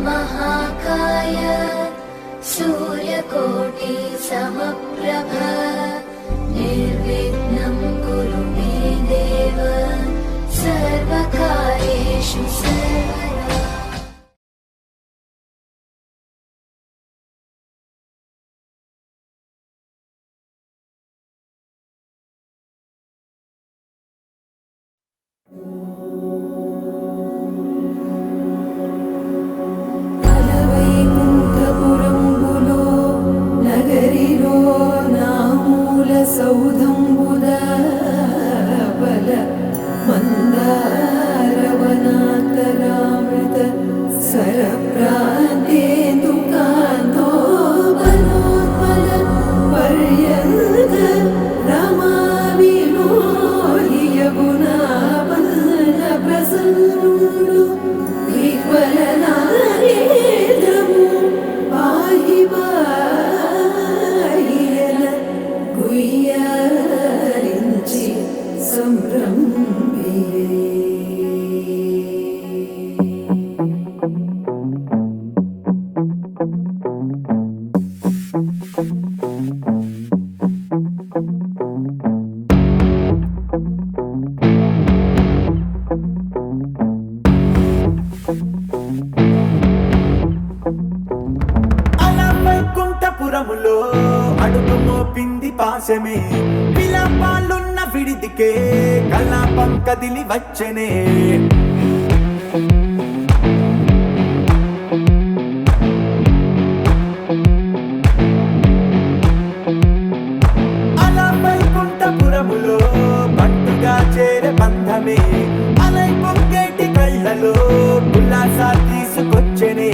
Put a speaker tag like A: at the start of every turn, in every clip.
A: महाकाय सूर्यकोटि समप्रभ निर्विघ्नं कुरु मे देव सर्वकार्येषु सर्वदा।
B: సౌధంబుదబల మందారవనాకరామృత సరప్రాంతేందుకాంతో వనోత్పల పర్యంత రమావినోదియగుణాపన్న ప్రసన్నుడు విహ్వలనారేంద్రము పాహి గుయ్యారించి సంభ్రమియే.
C: వైకుంఠపురములో అడుగు మోపింది పాశమే విలాపాలున్న విడిదికే కలాపం కదిలి వచ్చనే. అలా వైకుంఠపురములో పట్టుగా చేరే బంధమే అలై పొంగేటి కళ్ళలో ఉల్లాసా తీసుకొచ్చనే.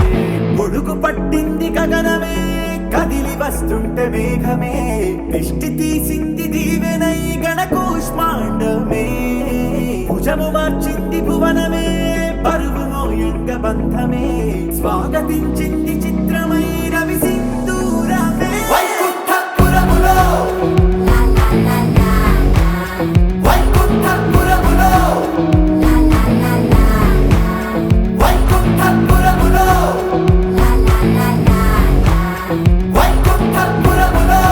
C: పొడుగు పట్టింది గగనమే కదిలి వస్తుంటే మేఘమే దృష్టి తీసింది దీవెనై గణకూష్మాండమే. భుజము మార్చింది భువనమే పరువు మోయంగ బంధమే స్వాగతించింది చిత్రమై రవి సింధూరమే. వైకుంఠపురములో వైకుంఠపురములో వైకుంఠపురములో వైకుంఠపురములో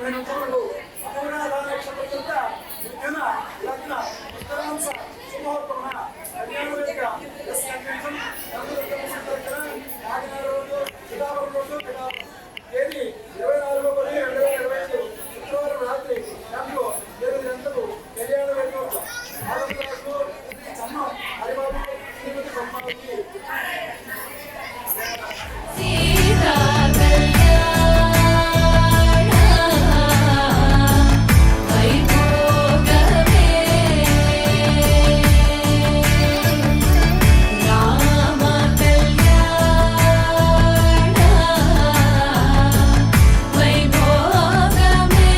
D: నిమిషములు అనురాధార నక్షత్ర మిథున లగ్న ఉత్తరాంశ శుభోత్తమ కళ్యాణ వేదిక S convention Kakinada road Srikakulam road తేదీ 24/10/2025 శుక్రవారం రాత్రి గంటలు 8 గంటలకు కళ్యాణ వేదిక ఆంధ్రప్రదేశ్లో ఖమ్మం హరిబాబు శ్రీమతి బొమ్మాయి
A: సీతా కళ్యాణ వైభోగమే రామ కళ్యాణ వైభోగమే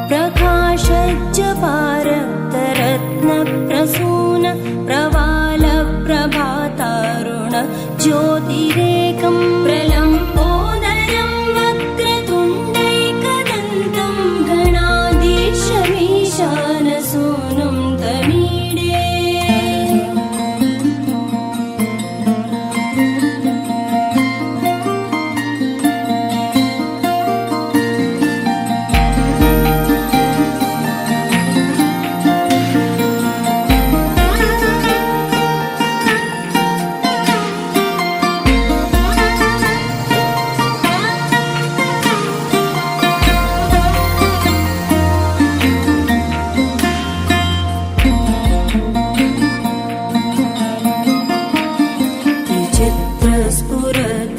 E: प्रकाशज्जपारक्तरत्नप्रसून प्रवालप्रभातारुण ज्योतिरेकं प्रलम्बोदरं वक्रतुण्डैकदन्तं गणाधीशमीशानसूनुं तमीडे।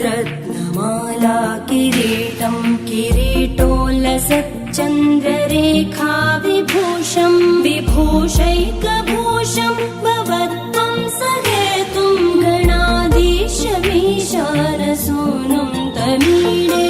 E: विचित्रस्फुरद्रत्नमाला किरीटं किरीटोल्लसच्चन्द्ररेखा विभूषं विभूषैकभूषं भवत्वं सहेतुं गणाधीशमीशानसूनुं तमीडे।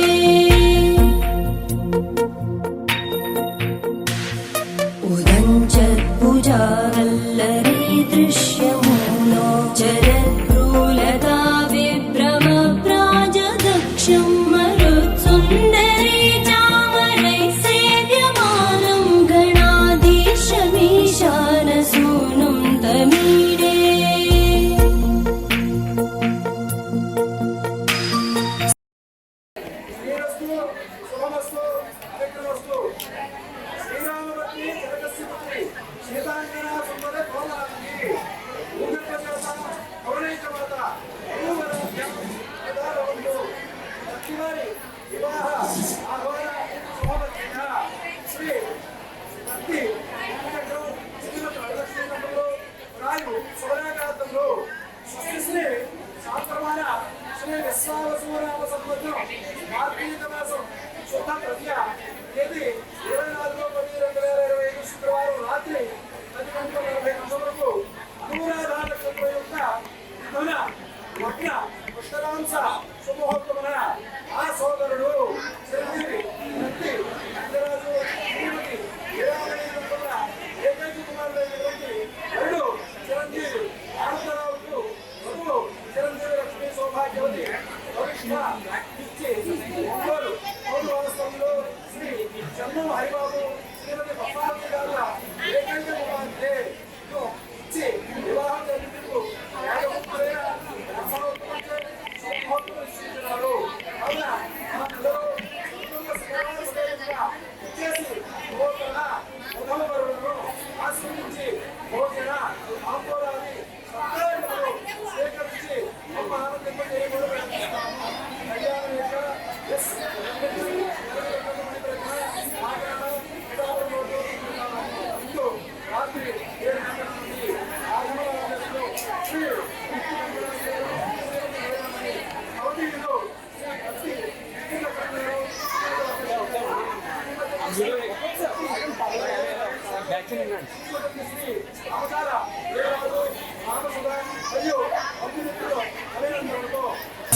E: उदञ्चत्भुजावल्लरी दृश्यमूलो जरद्भ्रूलता विभ्रमप्राजदक्षं मरुत्सुन्दरी चामरैः सेव्यमानं गणाधीशमीशानसूनुं तमीडे।
D: శ్రీరస్తు శుభమస్తు విఘ్నమస్తు. శ్రీరామభక్తి జగదస్య పుత్రి సీతాంజనా సుందర కోమలాంగి భూగర్భజాత కౌరైకమాత భూవరాజ్యం యథారవంతు భక్తివారి వివాహ ఆహ్వాన శుభమధ్య శ్రీ భక్తి వెంకటం శ్రీమతి వరలక్ష్మీనంలో రాయు శుభనాకాంతంలో శ్రీ శాస్త్రమాన శ్రీ విశ్వావసురామ సంవత్సరం మార్గీత మాసం శుద్ధ ప్రత్య తేదీ 24/10/2025 శుక్రవారం రాత్రి 10:40 వరకు అనురాధ నక్షత్రం యొక్క మిథున లగ్న పుష్కరాంశ శుభముహూర్తమున ఆ సోదరుడు చిరంజీవి వ్యక్తి రంగరాజు శ్రీమతి వీరామణిల ఏకైక కుమారుడైనటువంటి వరుడు చిరంజీవి ఆనందరావుకు వధువు చిరంజీవి లక్ష్మీ సౌభాగ్యవతి భవిష్య ఇచ్చి ఒంగోలు పౌరు వాస్తవంలో శ్రీ చంద్రం హరిబాబు శ్రీమతి పద్మావతి గారు ఏకైక కుమార్తె ఇచ్చి వివాహం జరిపేందుకు యాగముక్తులైన బ్రహ్మోత్తములచే శుభముహూర్తం నిశ్చయించినారు. కావున మనందరూ కుటుంబ సేవాసమేతంగా ఇచ్చేసి నూతన ఉదమవరులను ఆశ్రయించి భోజన ఆందోళనని సత్కారములు స్వీకరించి గొప్ప ఆనందింపజేయబడి ప్రయత్నిస్తాము. కళ్యాణం యొక్క ఎస్ ఇందు రాత్రి 7 గంటల నుండి ఆగమనాలయంలో శ్రీ అవధీయులు శ్రీ భక్తి శ్రీ అవతార దేవాలు రామసుధ మరియు అభివృద్ధిలో అభినందనలతో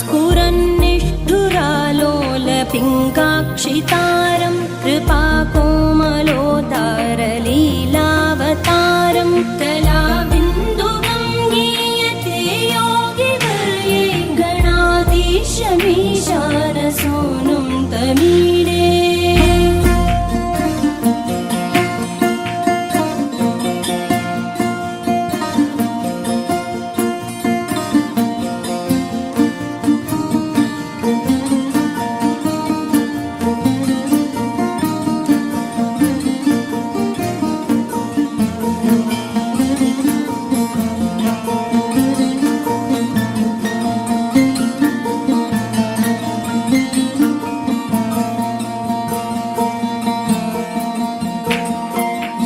E: स्फुरन्निष्ठुरालोलपिङ्गाक्षितारं कृपाकोमलोतारलीलावतारं कलाबिन्दुगं गीयते योगिवर्ये गणाधीशमीशानसूनुं तमीडे।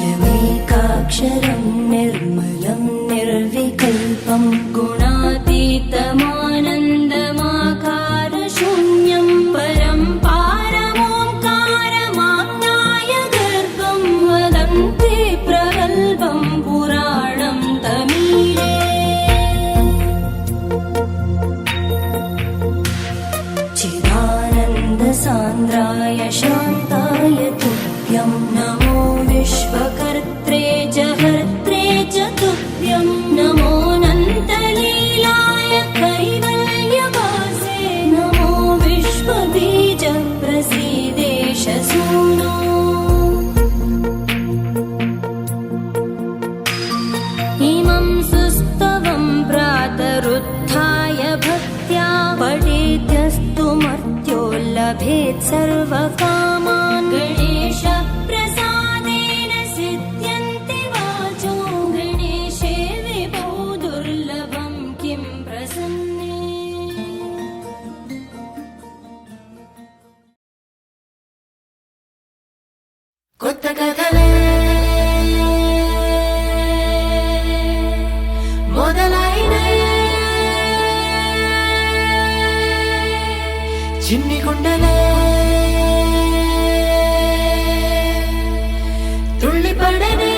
E: यमेकाक्षरं निर्मलं निर्विकल्पं गुणातीतमानन्दमाकारशून्यं परं पारमोङ्कारमाज्ञाय गर्भं वदन्ति प्रगल्भं पुराणं तमीडे। चिदानन्दसान्द्राय शान्ताय तुभ्यं नमो विश्वकर्त्रे च हर्त्रे च तुभ्यं नमोऽनन्तलीलाय कैवल्यवासे नमो विश्वबीज प्रसीदेश सूनो इमं सुस्तवं प्रातरुत्थाय भक्त्या पठेद्यस्तु मर्त्यो लभेत् सर्वकामान् गणेशप्रसादेन सिद्ध्यन्ति वाचो गणेशे विभो दुर्लभं किं प्रसन्ने కొత్త కథలే మొదలైనయే చిన్ని గుండెలే తుళ్ళిపడనే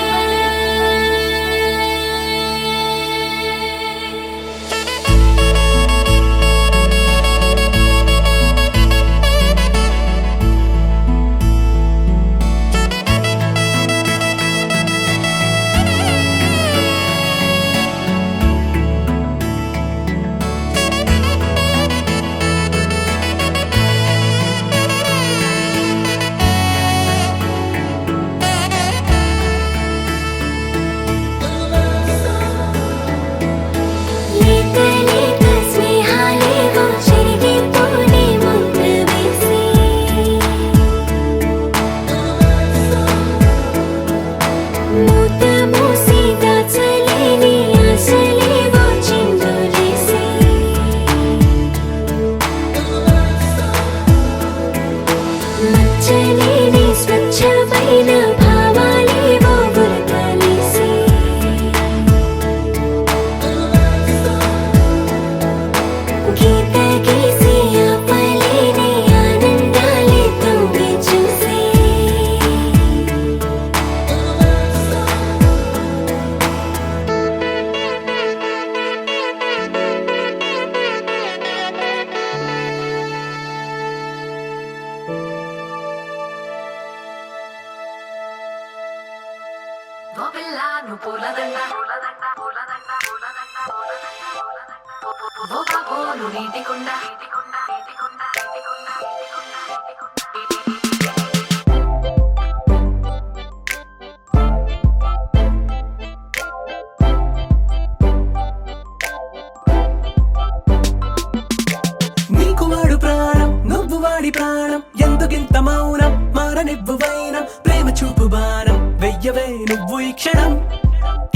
C: నీకు వాడు ప్రాణం నువ్వు వాడి ప్రాణం ఎందుకింత మౌనం మారనివ్వు వైనం ప్రేమ చూపు బాణం వెయ్యవే నువ్వు ఈ క్షణం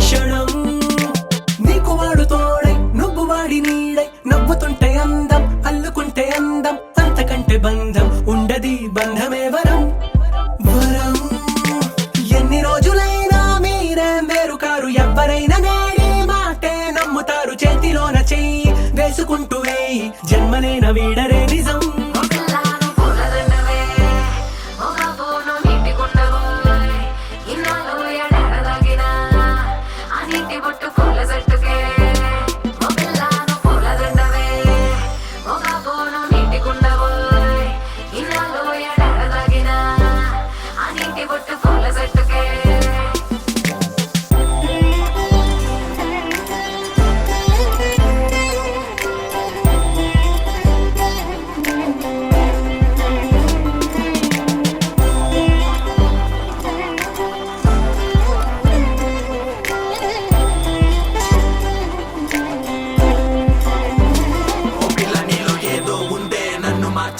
C: క్షణం నీకు వాడు తోడై నువ్వు వాడి నీడై నవ్వుతుంటే అందం అల్లుకుంటే అందం అంతకంటే బంధం ఉండది బంధమే వరం వరం ఎన్ని రోజులైనా మీరే వేరు కారు ఎవ్వరైనా నేడే మాటే నమ్ముతారు చేతిలోన చెయ్యి వేసుకుంటూ వేయి జన్మనేన వీడరే నిజం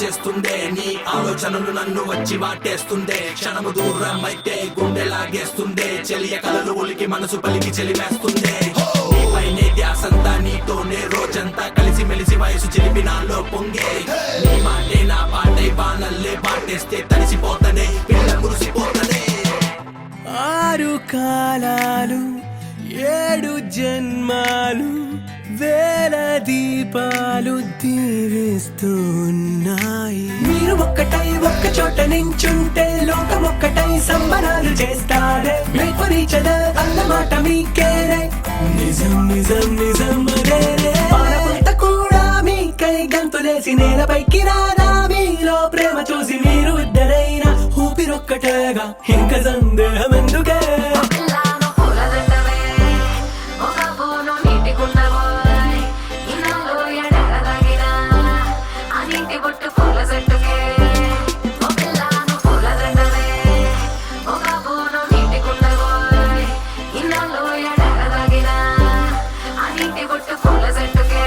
C: చేస్తుందే నీ ఆలోచనలు నన్ను వచ్చి వాటేస్తుందే క్షణము దూరం అయితే గుండె లాగేస్తుందే చెలియ కలలు ఒలికి మనసు పలికి చెలివేస్తుందే నీపైనే ధ్యాసంతా నీతోనే రోజంతా కలిసి మెలిసి వయసు చెలిపి నాలో పొంగే నీ మాటే నా పాటై బాణల్లే పాటేస్తే తడిసిపోతనే పిల్ల మురిసిపోతనే 6 కాలాలు 7 జన్మాలు వేల దీపాలు దీవిస్తున్నాయి మీరు ఒక్కటై ఒక్క చోట నించుంటే లోకం ఒక్కటై సంబరాలు చేస్తారే మేపరీచద అన్నమాట మీకేనే నిజం నిజం నిజం అదేనే పారపుంట కూడా మీకై గంతులేసి నేలపైకి రాదా మీలో ప్రేమ చూసి మీరు ఇద్దరైనా ఊపిరొక్కటేగా ఇంకా సందేహం ఎందుకే
E: పిల్లను పూలదండవే ఒక పూను నీటికుండవోయ్ ఇన్నాళ్ళు ఎడగదగిన ఆ నీటి బొట్టు పూల చెట్టుకే ఓ పిల్లను పూలదండవే ఒక పూను నీటికుండవోయ్ ఇన్నాళ్ళు ఎడగదగిన ఆ నీటి బొట్టు పూల చెట్టుకే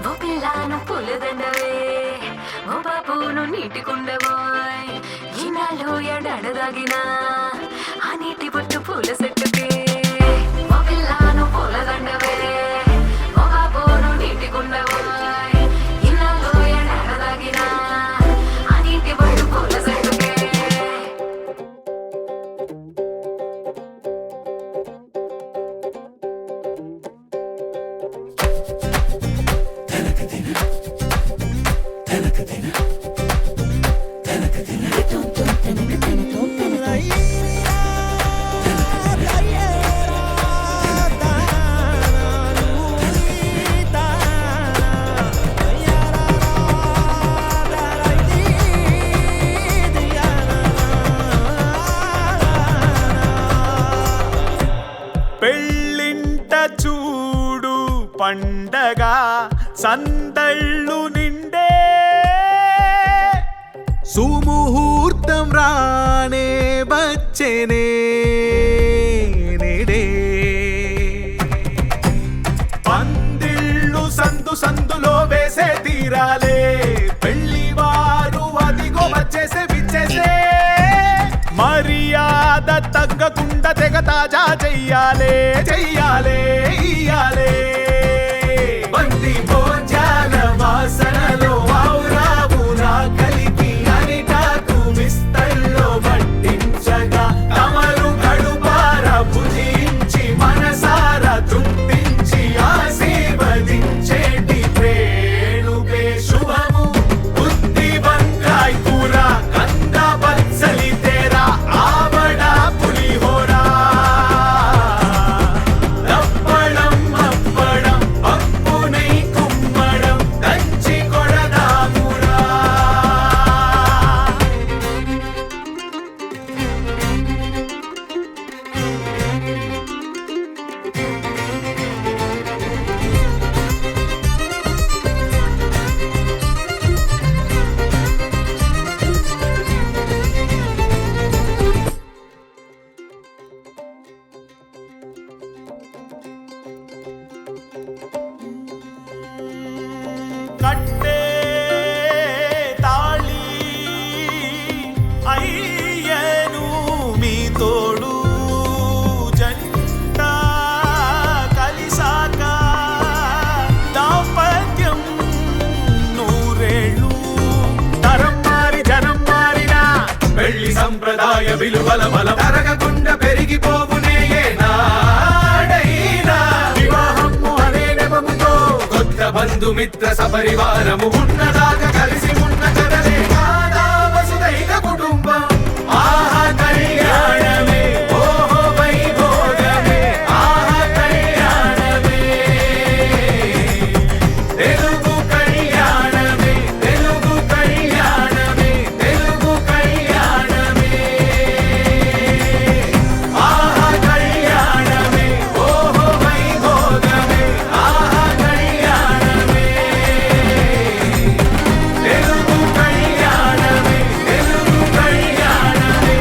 E: ఓ పిల్లను పూలదండవే ఓ బాబును నీటికుండవోయ్ ఈనాడు ఎడడదాగిన ఆ నీటి బొట్టు పూల చెట్టుకే ఓ పిల్లను పూలదండవే ఓ బాబును నీటికుండవోయ్ ఈనాడు ఎడడదాగిన ఆ నీటి బొట్టు పూల చెట్టుకే
F: పెళ్ళింట చూడు పండగ సందళ్ళు నిండే సుముహూర్తం రానే వచ్చేనే నేడే పందిళ్ళు సందు సందులో వేసే తీరాలే పెళ్లి వారు అదిగో వచ్చేసే విచ్చేసే మర్యాద తగ్గకుండా తెగ తాజా చెయ్యాలే చెయ్యాలే ఇయ్యాలే బంది భోజాల వాసనలో ఆవురావురా కలిపి అనిటాకు విస్తల్లో పట్టించగా తమరు గడుపార భుజించి మనసార తృప్తించి ఆశీర్వదించేటి ప్రేణుకే శుభము బుద్ధి వంకాయ కూర కంద బత్సలి తేరా ఆవడ పులిహోరా దప్పడం అప్పడం పప్పు నెయ్యి కుమ్మడం దంచి కొడదామురా కట్టే తాళి అయ్యను మీ తోడు జంట కలిసాక దాంపత్యం నూరేళ్ళు తరం మారి జనం మారినా పెళ్లి సంప్రదాయ విలువల బలం తరగకుండా పెరిగిపోవునే ఏనాడైనా వివాహము అనే నెపముతో కొత్త బంధుమిత్ర సపరివారము ఉన్నదాకా కలిసి ఉన్న కదలే కాదా వసుదైక కుటుంబం ఆహా కళ్యాణమే ఓహో వైభోగమే ఆహా కళ్యాణమే తెలుగు కళ్యాణమే తెలుగు కళ్యాణమే తెలుగు కళ్యాణమే ఆహా కళ్యాణమే ఓహో వైభోగమే ఆహా కళ్యాణమే తెలుగు కళ్యాణమే తెలుగు కళ్యాణమే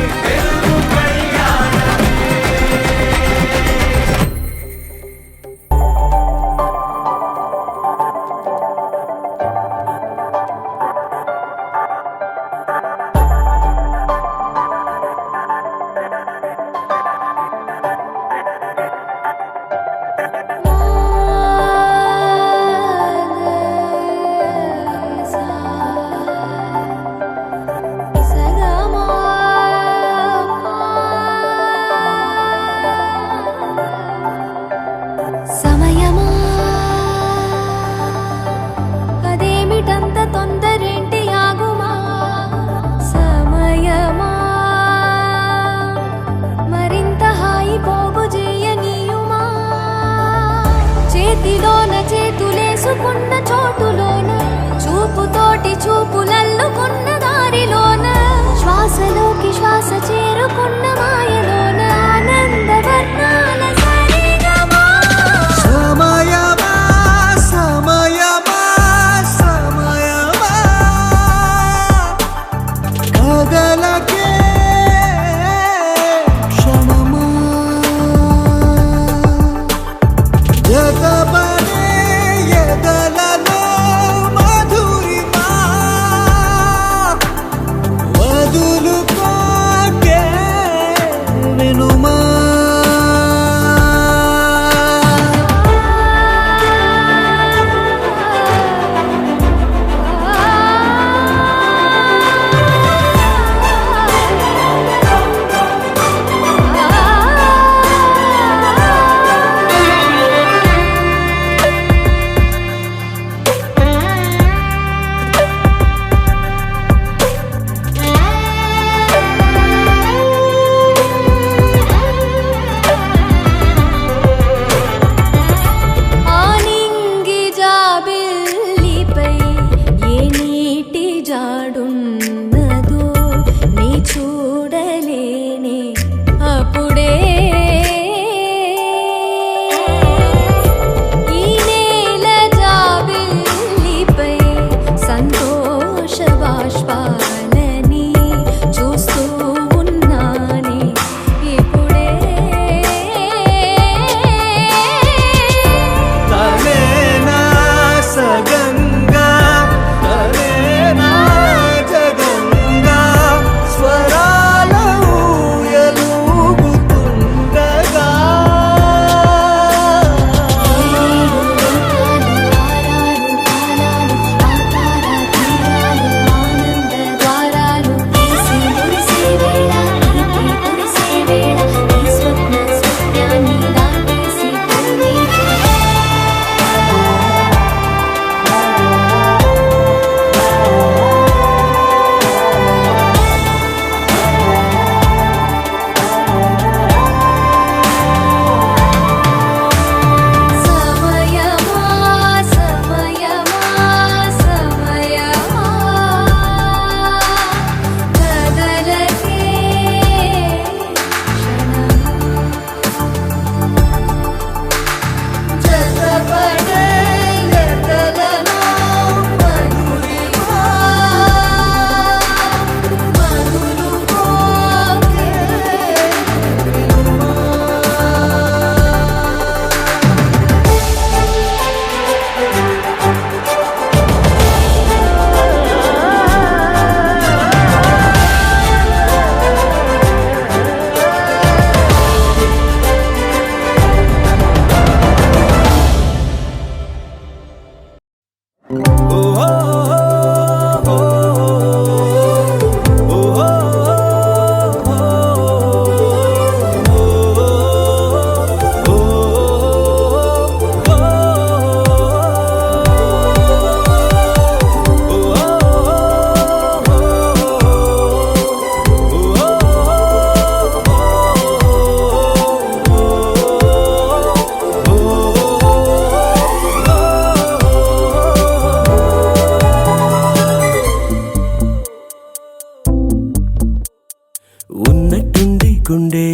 C: ఉన్నట్టుండి గుండె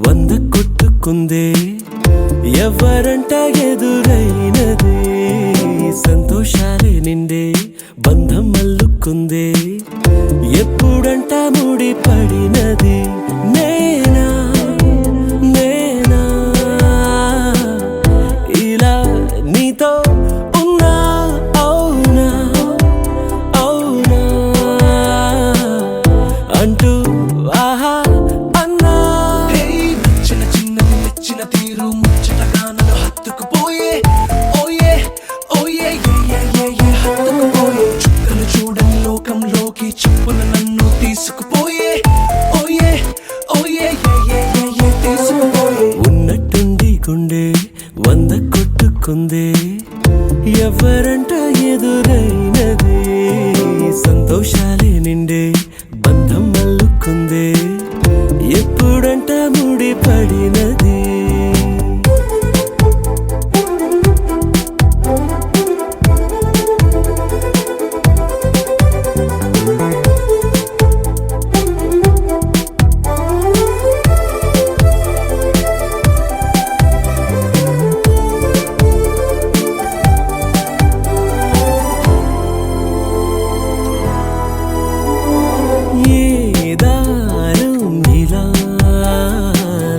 C: 100 కొట్టుకుందే ఎవరంట ఎదురైనదే సంతోషాలే నిండే బంధం అల్లుకుందే ఎప్పుడంట ముడి పడినది నేనా నేనా ఇలా నీతో ఉన్నా అవునా అవునా అంటూ ఆహా అన్నా నచ్చిన చిన్నది నచ్చిన తీరు ముచ్చటగా నన్ను హత్తుకుపోయే ఓయే ఓయే హత్తుకుపోయే చుక్కలు చూడని లోకంలోకి చెప్పున నన్ను తీసుకుపోయే ఓయే ఓయే తీసుకుపోయే ఉన్నట్టుండి గుండె 100 కొట్టుకుందే ఎవరంట ఎదురైనదే సంతోషాలే నిండే బంధం అల్లుకుందే ఎప్పుడంట ముడి పడినది ఏ దారం ఇలా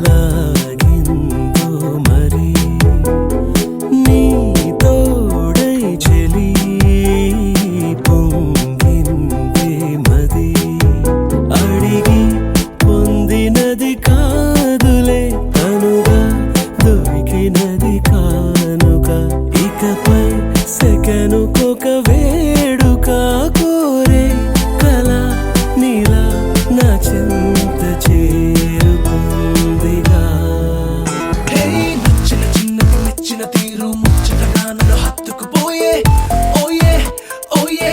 C: లాగిందో మరి నీ తోడై చెలి పొంగిందే మది అడిగి పొందినది కాదులే తనుగా దొరికినది కానుక ఇకపై సెకనుకొక వేడుక కోరే కల నీలా నా చింత చేరుకుందిగా నచ్చిన చిన్నది నచ్చిన తీరు ముచ్చటగా నన్ను హత్తుకుపోయే ఓయే ఓయే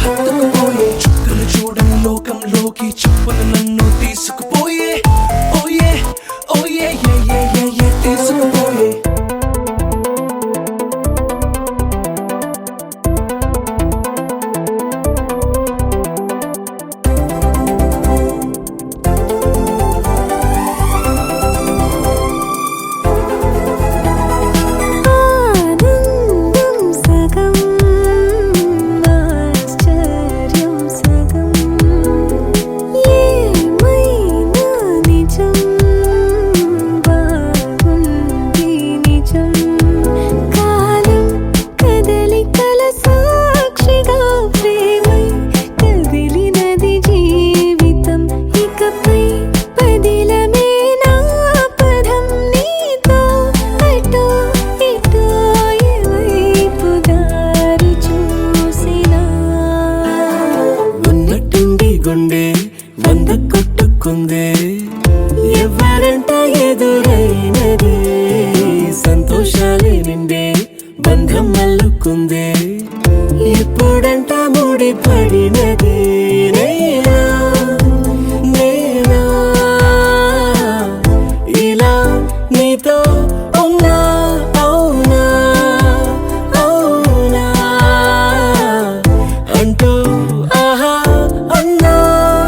C: హత్తుకుపోయే చుక్కలు చూడని లోకంలోకి చెప్పున నన్ను తీసుకుపోయే ఓయే ఓయే తీసుకుపోయే
E: ఆనందం సగం ఆశ్చర్యం సగం ఏమైనా నిజం బాగుంది నిజం కాలం కదలికల సాక్షిగా ప్రేమై కదిలినది జీవితం ఇకపై పదిలమే నా పదం నీతో అటో ఇటో ఎవైపు దారి చూసినా
C: ఉన్నట్టుండి గుండె 100 కొట్టుకుందే ఎవరంట ఎదురైనదే సంతోషాలే నిండే బంధం అల్లుకుందే ఎప్పుడంట ముడి పడినది నేనా నేనా ఇలా నీతో ఉన్నా అవునా అవునా అంటూ ఆహా అన్నా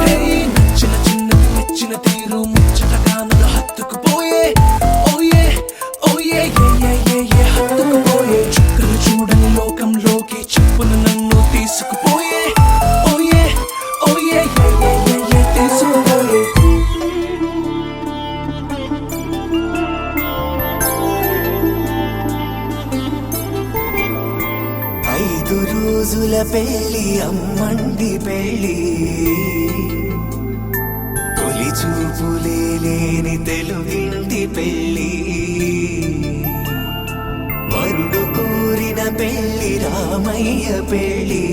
C: నచ్చిన చిన్నది నచ్చిన తీరు ముచ్చటగా నన్ను హత్తుకుపోయే ఓయే ఓయే హత్తుకుపోయే చుక్కలు చూడని లోకంలోకి చెప్పున నన్ను తీసుకుపోయే ఓయే ఓయే తీసుకుపోయే
G: 5 రోజుల పెళ్లి అమ్మండి పెళ్లి తొలి చూపులే లేని తెలుగింటి పెళ్లి వరుడు కోరిన పెళ్ళి రామయ్య పెళ్ళి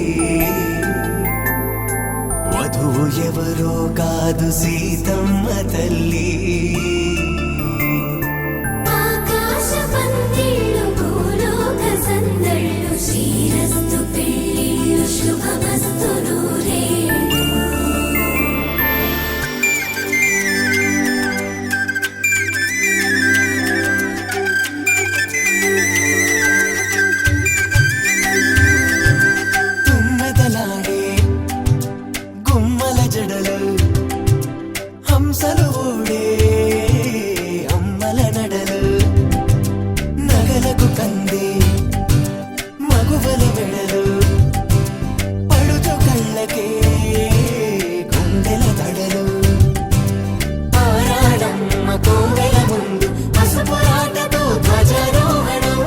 G: వధువు ఎవరో కాదు సీతమ్మ తల్లి
A: ఆకాశ పందిళ్ళు భూలోక సందళ్ళు శ్రీరస్తు పెళ్ళిళ్ళు శుభమస్తు నూరేళ్ళు
G: తుమ్మెదలాడే గుమ్మల జడలు హంసలు ఊడే అమ్మల నడలు నగలకు కంది మగువల వెడలు పడుచు కళ్ళకే గుండెల తడలు ఆరాడమ్మ కోవెల ముందు పసుపురాటతో ధ్వజారోహణం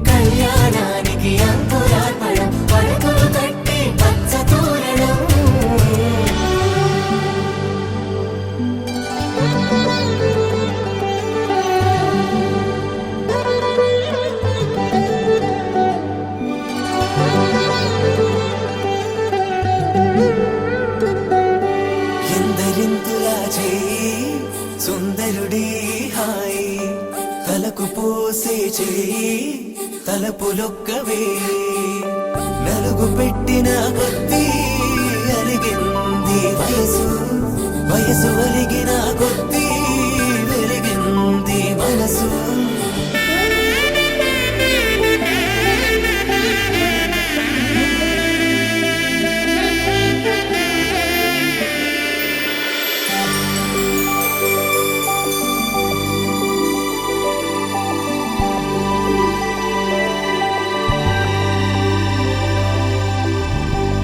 G: కళ్యాణానికి అంకురార్పణం పడకలు కట్టి పచ్చ తోరణం ఎందరింతులా చేయి సుందరుడి హాయి తలకు పోసే చేయి తలపులొక్కవే నలుగు పెట్టిన కొద్దీ అలిగింది వయసు వయసు అలిగిన కొద్దీ వెలిగింది మనసు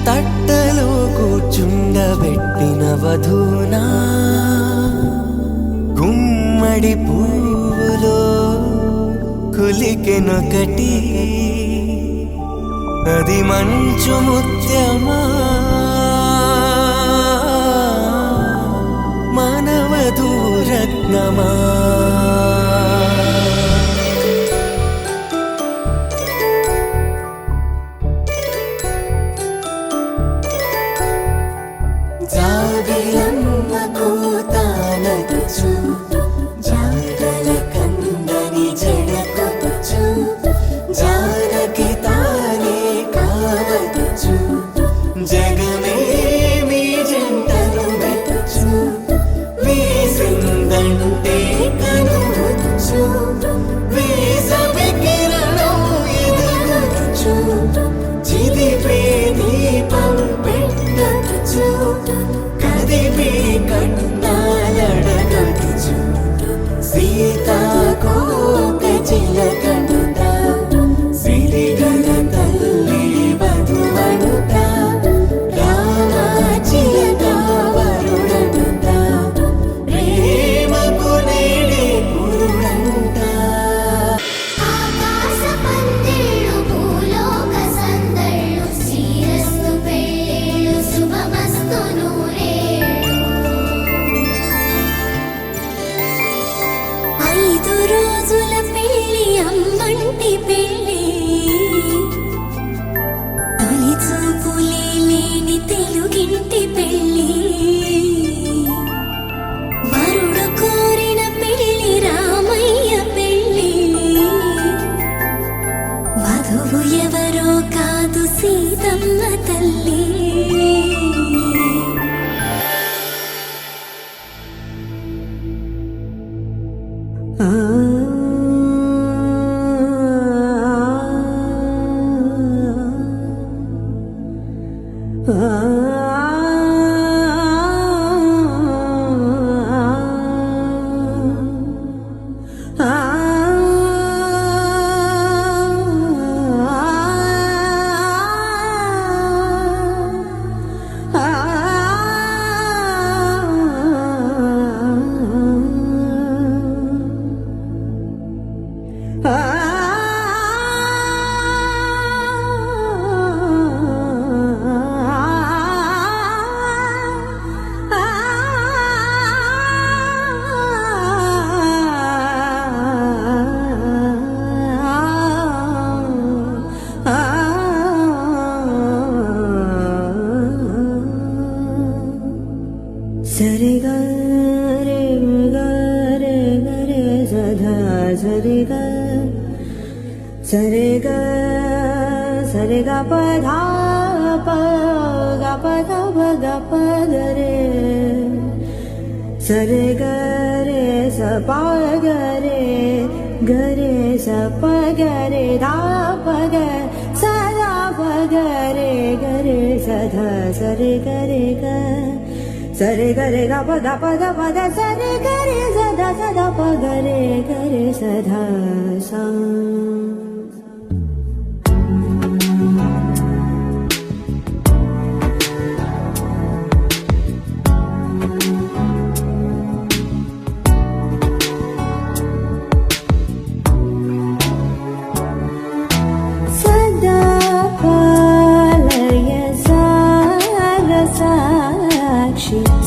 G: తట్టలో కూర్చుండబెట్టిన వధూనా గుమ్మడి పువ్వులో కులికెనొకటి అది మంచు ముత్యమా మానవధూరత్నమా జాబిలమ్మ కోతానదుచు జాడల కందని జడకొచ్చు జానకి తానే కావదుచు జగమే మీ జంటను వెతుచు వీసిందంటే కనువచ్చు వీసవి కిరణం ఎదుగుచు చిదిపే దీపం పెట్టచ్చు కదిపే కన్నాలడగచ్చు సీతాకోక చిలకనుట సిరిగల తల్లి వధువనుట రామ చిలక వరుడనుట ప్రేమకు నేడే పురుడంట
A: ఆకాశ పందిళ్ళు భూలోక సందళ్ళు శ్రీరస్తు పెళ్ళిళ్ళు శుభమస్తు నూరేళ్ళు 5 రోజుల పెళ్ళి అమ్మంటి పెళ్ళి తొలి చూపులే లేని తెలుగింటి పెళ్ళి వరుడు కోరిన పెళ్ళి రామయ్య పెళ్ళి వధువు ఎవరో కాదు సీతమ్మ తల్లి
E: ఆ సరి గ ప ధా ప గ ప ధ ప గ ప ద రే సరి గ రే స ప గ రే గ రే స ప గ రే ధా ప గ స ధా ప గ రే స ధ సరి గ రే గ సరి గ రే గ ప ధ ప ధ ప ధ సరి గ రే స ధ ప గ రే స ధ సా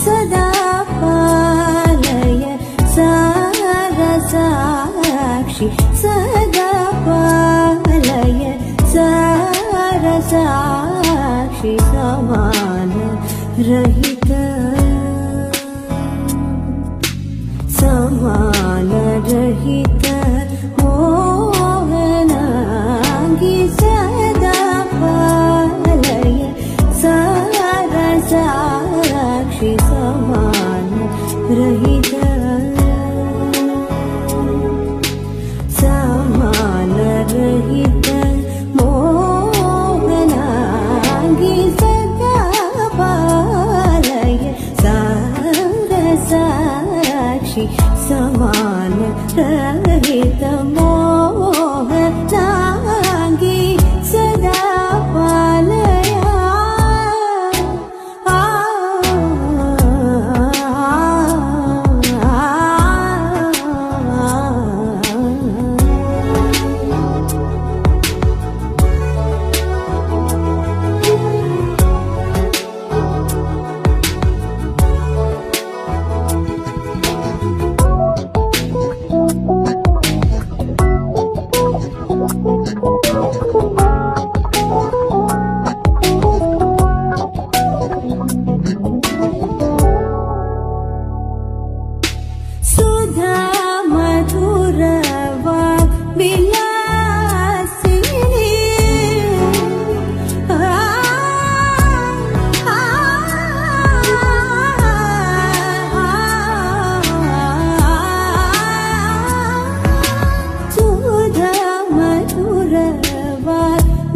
E: సదా పాలయ సారసాక్షి సదా పాలయ సారసాక్షి సమాన రహిత సమాన రహిత మోహనాంగి సదా పాలయ సారసాక్షి సమాన రహిత సమాన రహిత మోహనాంగి సదా పాలయ సారసాక్షి సమాన రహిత మోహనాంగి సదా పాలయ సుధా మధుర విలాసిని సుధా మధుర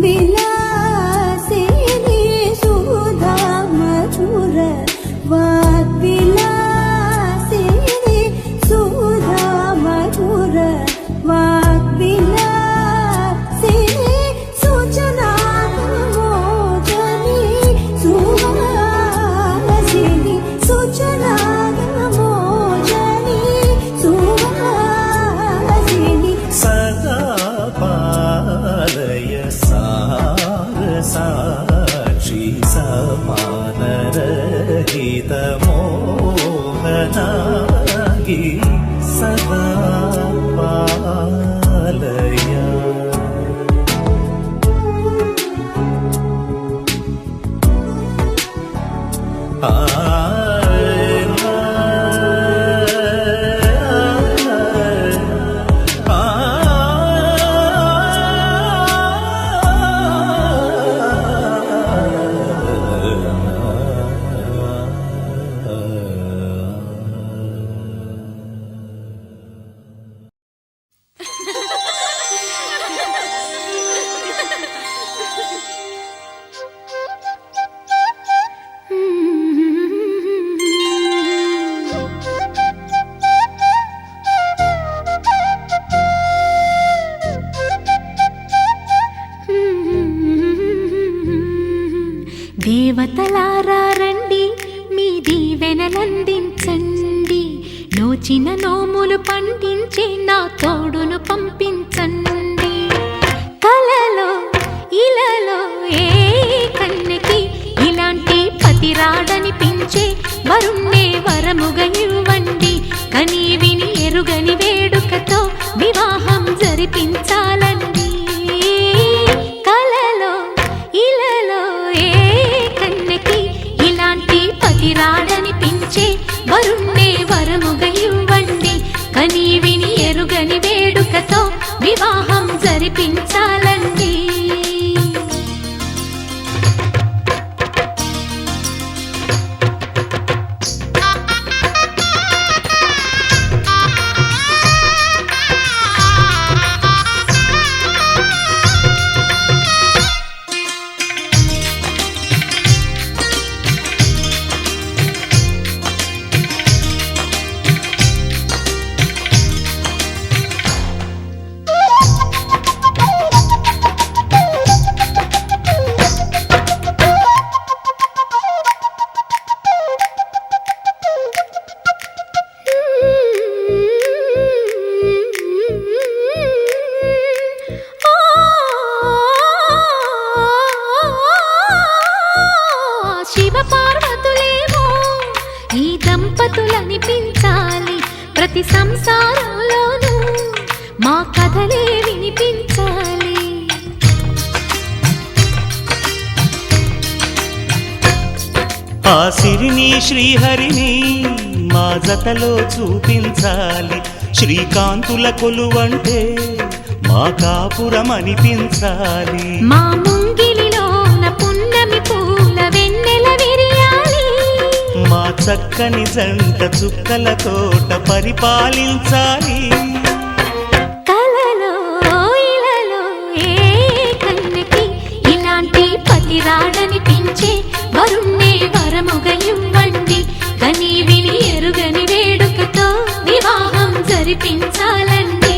E: విలాసిని సుధా మధుర విలాసిని సుధా మధుర వాగ్విలాసిని సూచనా మోచని సువాసిని సూచనా మోచని సువాసిని
G: సదా పాలయ సారసాక్షి సమాన రహిత మోహనాంగి సదా పాలయ
H: దేవతలారా రండి మీ దీవెనలందించండి నోచిన నోములు పండించే నా తోడును పంపించండి కలలో ఇలలో ఏ కన్నెకి ఇలాంటి పతి రాడనిపించే వరుణ్ణే వరముగా ఇవ్వండి కని విని ఎరుగని వేడుకతో వివాహం జరిపించాలండి కలలో ఇలలో ఏ కన్నెకి ఇలాంటి పతి రాడనిపించే వరుణ్ణే వరముగా ఇవ్వండి కని విని ఎరుగని వేడుకతో వివాహం కనిపించాలి. ప్రతి సంసారంలోనూ మా కథలే వినిపించాలి.
G: ఆ సిరిని శ్రీహరిని మా జతలో చూపించాలి. శ్రీకాంతుల కొలువంటే మా కాపురం అనిపించాలి.
H: మా ముంగిలిలోన పున్నమి పూల వెన్నెల విరియాలి.
G: మా చక్కని జంట చుక్కల తోట పరిపాలించాలి.
H: కలలో ఇలలో ఏ కన్నెకి ఇలాంటి పతి రాడనిపించే వరుణ్ణే వరముగా ఇవ్వండి. కని విని ఎరుగని వేడుకతో వివాహం జరిపించాలండి.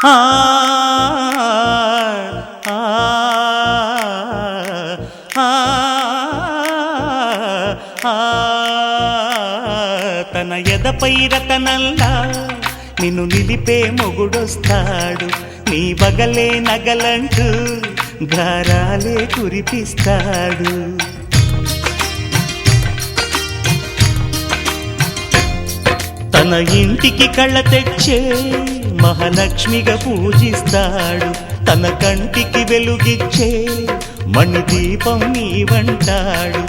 G: ఆ ఆ ఆ తన ఎదపై రతనల్లా నిన్ను నిలిపే మొగుడొస్తాడు. నీ బగలే నగలంటూ గారాలే కురిపిస్తాడు. తన ఇంటికి కళ్ళ తెచ్చే మహాలక్ష్మిగా పూజిస్తాడు. తన కంటికి వెలుగిచ్చే మణిదీపం నీవంటాడు.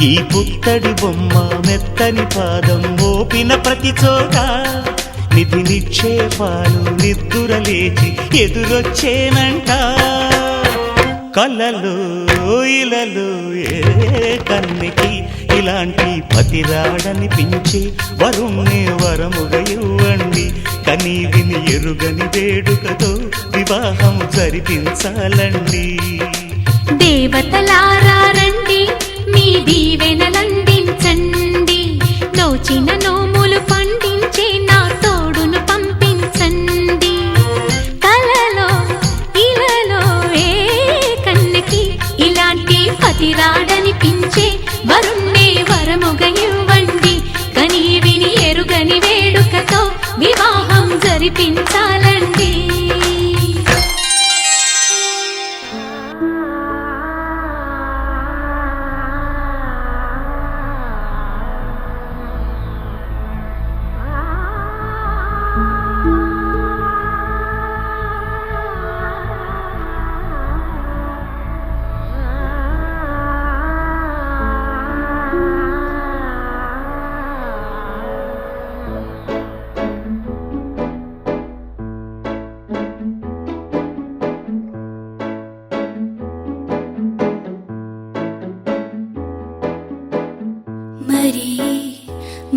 G: ఈ పుత్తడి బొమ్మ మెత్తని పాదం మోపిన ప్రతి చోట నిధి నిక్షేపాలు నిద్దురలేచి ఎదురొచ్చేనంట. కలలో ఇలలో ఏ కన్నెకి ఇలాంటి పతి రాడనిపించి వరుణ్ణే వరముగా ఇవ్వండి. కని విని ఎరుగని వేడుకతో వివాహం జరిపించాలండి.
H: దేవతలారా రండి, మీ దీవెనలందించండి. నోచిన నోములు పండించే నా తోడును పంపించండి. కలలో ఇలలో ఏ కన్నెకి ఇలాంటి పతి రాడనిపించే వరుణ్ణే వరముగా ఇవ్వండి. కని విని ఎరుగని వేడుకతో వివాహం జరిపించాలండి.
A: మరి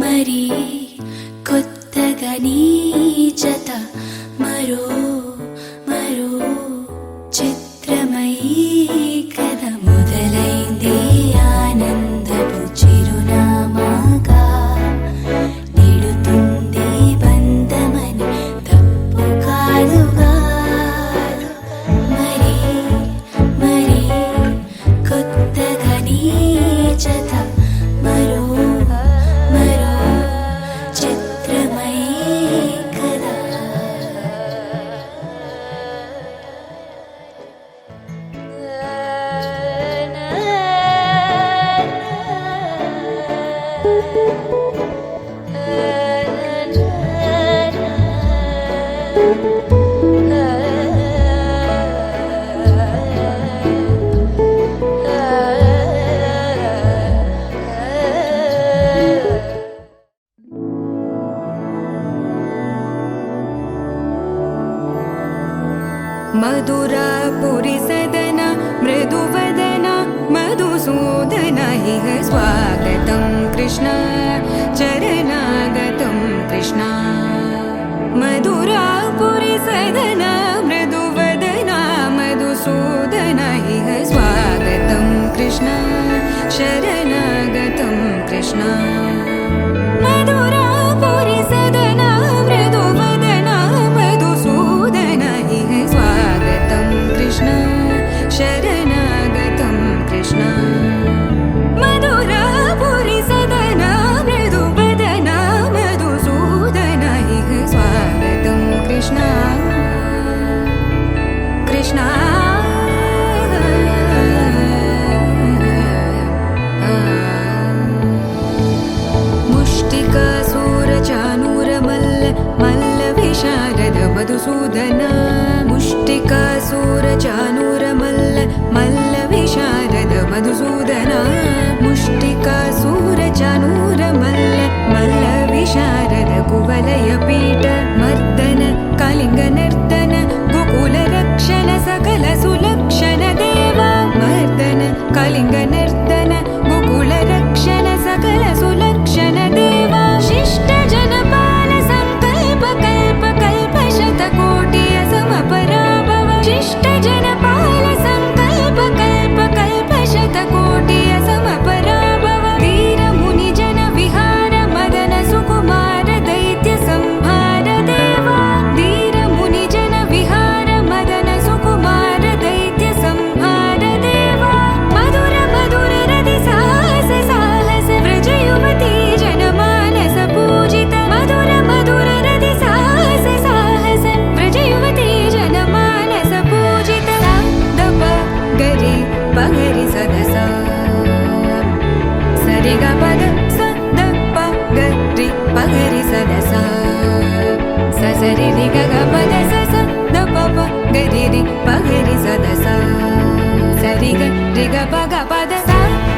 A: మరి కొత్తగా నీ జత మరో మరో చిత్రమై కథ మొదలైంది. ఆనందపు చిరునామాగా నెడుతుంది బంధమని తప్పు కాదుగా. మరి మరి కొత్తగా నీ జత మరో మరో చిత్రమై కదా.
B: मधुरापुरी सदन मृदुवदन मधुसूदन इह स्वागतं कृष्ण चरणागतं कृष्ण. मधुरापुरी सदन मृदुवदन मधुसूदन इह स्वागतं कृष्ण शरणागतं कृष्ण. कृष्ण मधुरापुरी सदना मृदुवदना मधुसूदन इह स्वागतं कृष्ण शरणागतं कृष्ण मधुरापुरी सदना मृदुवदना मधुसूदन इह स्वागतं कृष्ण कृष्ण मुष्टिकासूरचानूरमल्ल मल्लविशारद मधुसूदन मुष्टिकासूरचानूरमल्ल मल्लविशारद मधुसूदन मुष्टिकासूरचानूरमल्ल मल्लविशारद कुवलयपीठ मर्दन कलिङ्गनर्तन गोकुलरक्षण सकल सुलक्षण देवा मर्दन कलिङ्गनर्तन गोकुलरक्षण सकल सुलक्षण देवा शिष्ट जनपाल संकल्प कल्प कल्प शतकोटि असमपराभव शिष्ट जनपाल संकल्प कल्प कल्प शतकोटि असमपराभव वीर मुनि जन विहार मदन सुकुमार दैत्य संहार देवा वीर मुनि जन विहार मदन सुकुमार दैत्य संहार देवा मधुर मधुर रति साहस साहस व्रज युवती जनमानस पूजित मधुर मधुर रति साहस साहस व्रज युवती जनमानस पूजित सा दप गरि पगरि सदसा सरि ग पद स द प गरि पगरि सदसा स सरि रि ग ग पद स स द प प गरि रि पगरि सदसा सरि ग रि ग प ग पद स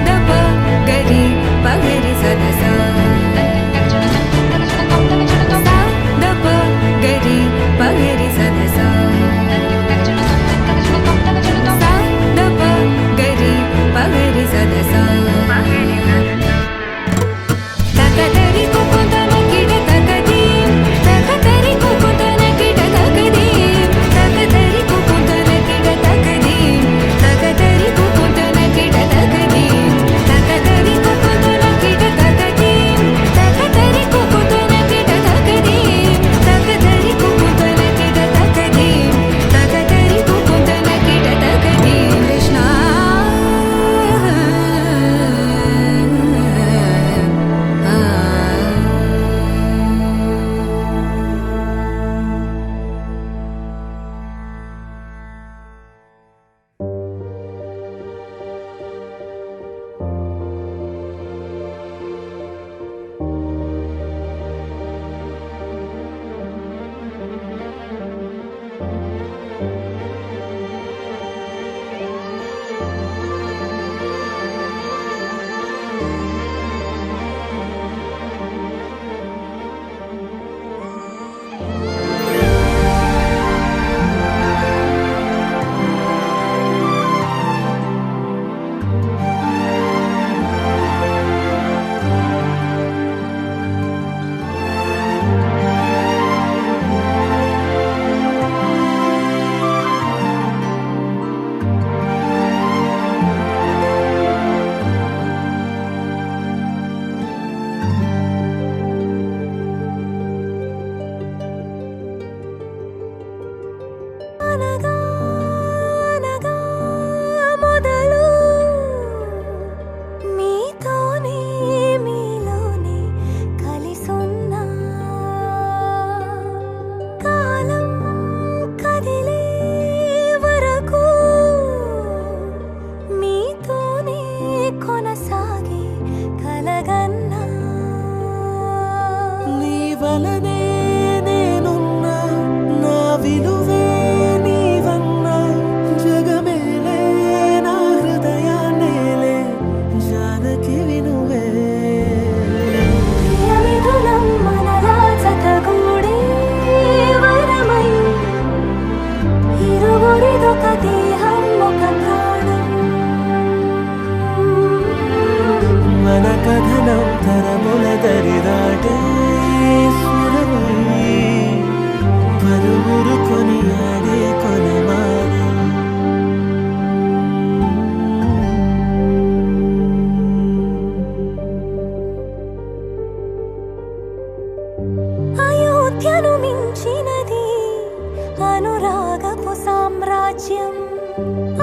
B: द प गरि पगरि सदसा स द प गरि पगरि सदसा स द प गरि पगरि सदसा तकदरि कुकुतन किड तकदीम तकदरि कुकुतन किड तकदीम तकदरि कुकुतन किड तकदीम तकदरि कुकुतन किड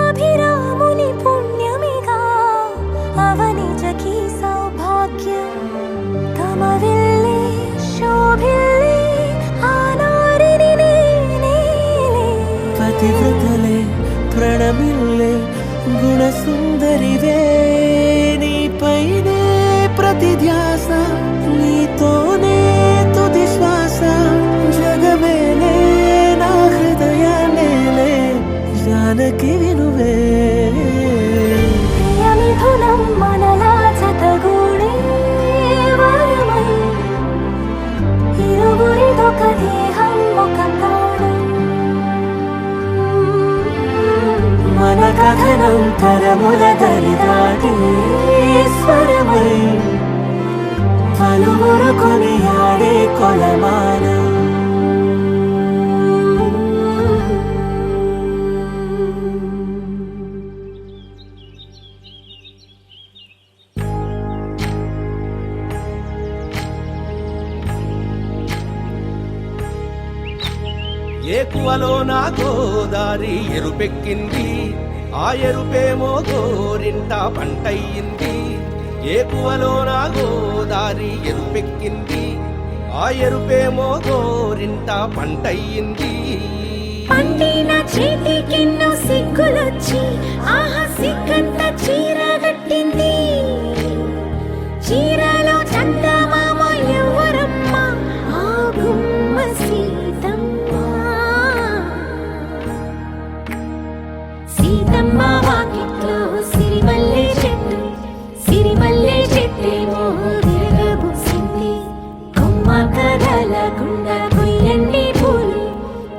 A: అభిరాముని పుణ్యమిగా అవనిజకి సౌభాగ్యం తమవిల్లే శోభిల్లే ఆనారిని నేనే
C: పతివ్రతలే ప్రణమిల్లే గుణసుందరివే నీపైనే ప్రతి ధ్యాస నీతోనే తుది శ్వాస జగమేలే నా హృదయాలేలే జానకి వినువే
A: ప్రియమిథునం మనలా జతగూడే వరమై ఇరువురిదొక దేహం ఒక ప్రాణం మన కథనం తరముల దరిదాటి స్వరమై పలువురు కొనియాడే కొలమానం
C: ఏకువలో నా గోదారి ఎరుపెక్కింది ఆ ఎరుపేమో గోరింట పంటయ్యింది ఏకువలో నా గోదారి ఎరుపెక్కింది ఆ ఎరుపేమో గోరింట పంటయ్యింది
A: పండిన చేతికెన్నో సిగ్గులొచ్చి ఆహా సిగ్గంత చీర కట్టింది చీరలో చందమామ ఎవరమ్మ ఆ గుమ్మ సీతమ్మ సీతమ్మ వాకిట్లో సిరిమల్లె చెట్టేమో విరగబూసింది కొమ్మ కదలకుండా కొయ్యండి పూలు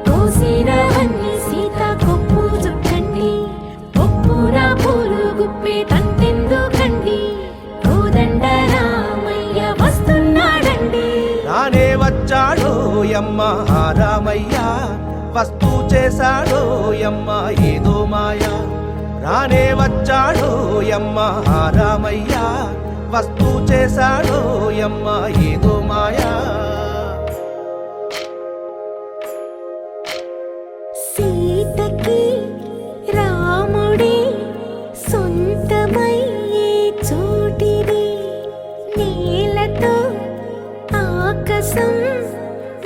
A: కోసినవన్నీ సీత కొప్పు చుట్టండి ఒప్పున పూలు గుప్పే తంతెందుకండి కోదండ రామయ్య వస్తున్నాడండి
C: రానే వచ్చాడో యమ్మ ఆ రామయ్య వస్తూ చేశాడో యమ్మ ఏదో మాయ రానే వచ్చాడో యమ్మ ఆ రామయ్య వస్తూ చేశాడో యమ్మ ఏదో మాయా
A: సీతకి రాముడే సొంతమయ్యే చోటిది నేలతో ఆకాశం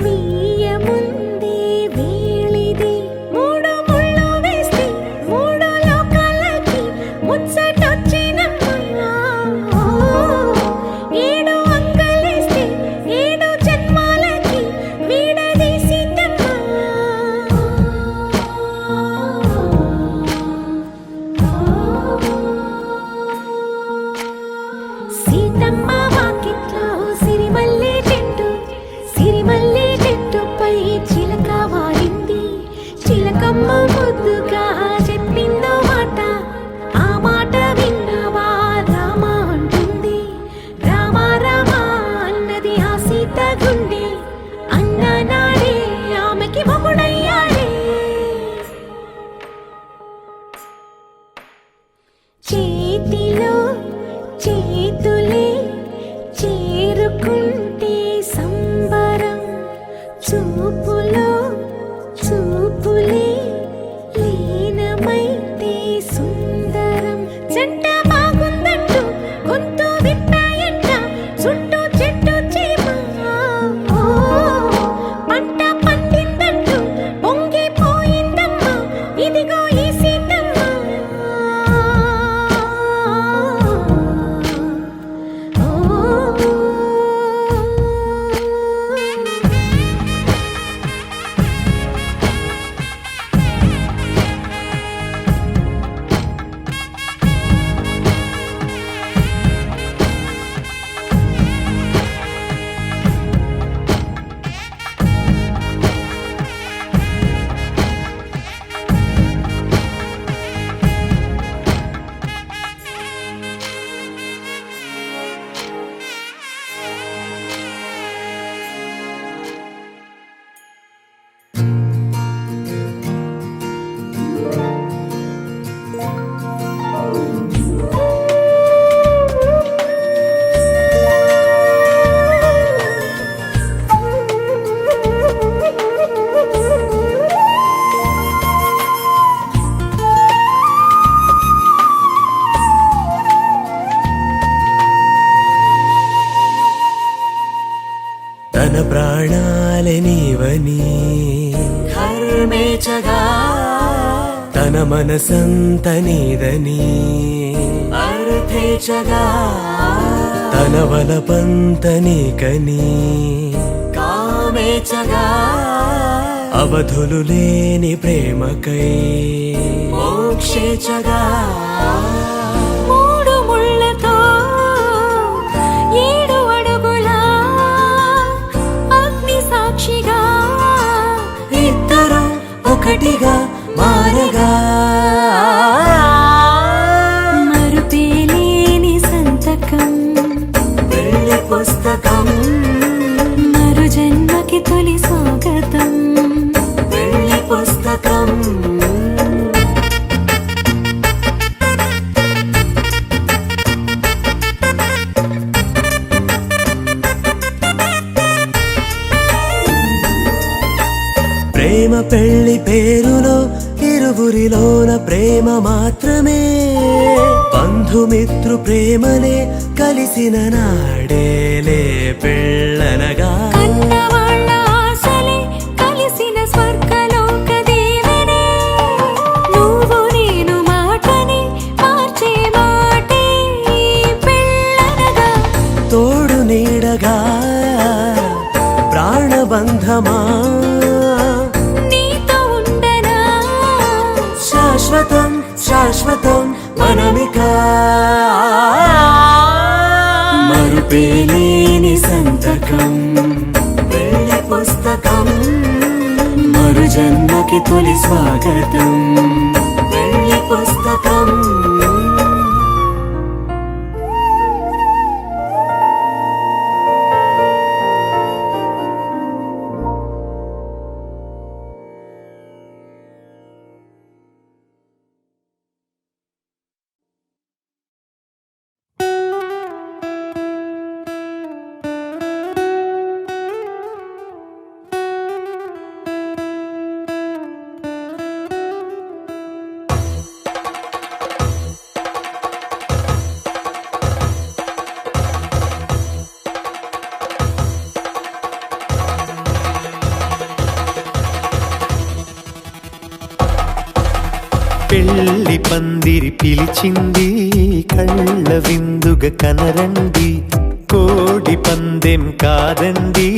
A: వీయముందే వేళిది మూడు ముళ్ళు వేస్తే మూడు లోకాలకి ముచ్చటొచ్చినమ్మా ఏడు అంగలేస్తే ఏడు జన్మాలకి వీడదీసి సీతమ్మ వాకిట్లో సిరిమల్లె చెట్టుపై చిలక వాలింది చిలకమ్మ ముద్దుగా చెప్పిందో మాట ఆ మాట విన్నవా రామ అంటుంది రామ రామ అన్నది ఆ సీత గుండె అన్న నాడే ఆమెకి మొగుడయ్యాడే చేతిలో చేతులే చేరుకుంటే సంబరం చూపులో చూపులే లీనమైతే సుందరం జంట బాగుందంటూ గొంతు విప్పాయంట చుట్టూ చెట్టు చీమ పంట పండిందంటూ పొంగిపోయిందమ్మా ఇదిగో ఈ సీతమ్మ
C: ప్రాణాలే నీవని ధర్మేచగా తన మనసంత నీదని అర్థేచగా తన వలపంత నీకని కామేచగా అవధులు లేని ప్రేమకై మోక్షేచగా
A: మూడు ముళ్ళతో 7 అడుగుల అగ్ని సాక్షిగా
C: ఇద్దరు ఒకటిగా మారగా
A: మరుపేలేని సంతకం
C: పెళ్లి పుస్తకం
A: మరు జన్మకి తొలి స్వాగతం
C: పెళ్లి పుస్తకం ప్రేమ పెళ్లి పేరులో ఇరువురిలోన ప్రేమ మాత్రమే బంధుమిత్రు ప్రేమలే కలిసిన నాడేలే పెళ్ళనగా
A: కన్నవాళ్ళ ఆశలే కలిసిన స్వర్గలోక దీవెనే నువ్వు నేను మాటని మార్చే మాటే పెళ్ళనగా
C: తోడు నీడగా ప్రాణబంధమా
A: నీతో ఉండనా
C: శాశ్వతం శాశ్వతం మనమిక మరుపేలేని సంతకం పెళ్లి పుస్తకం మరు జన్మకి తొలి స్వాగతం పెళ్లి పుస్తకం
I: పెళ్లి పందిరి పిలిచింది కళ్ళ విందుగా కనరండి కోడి పందెం కాదండి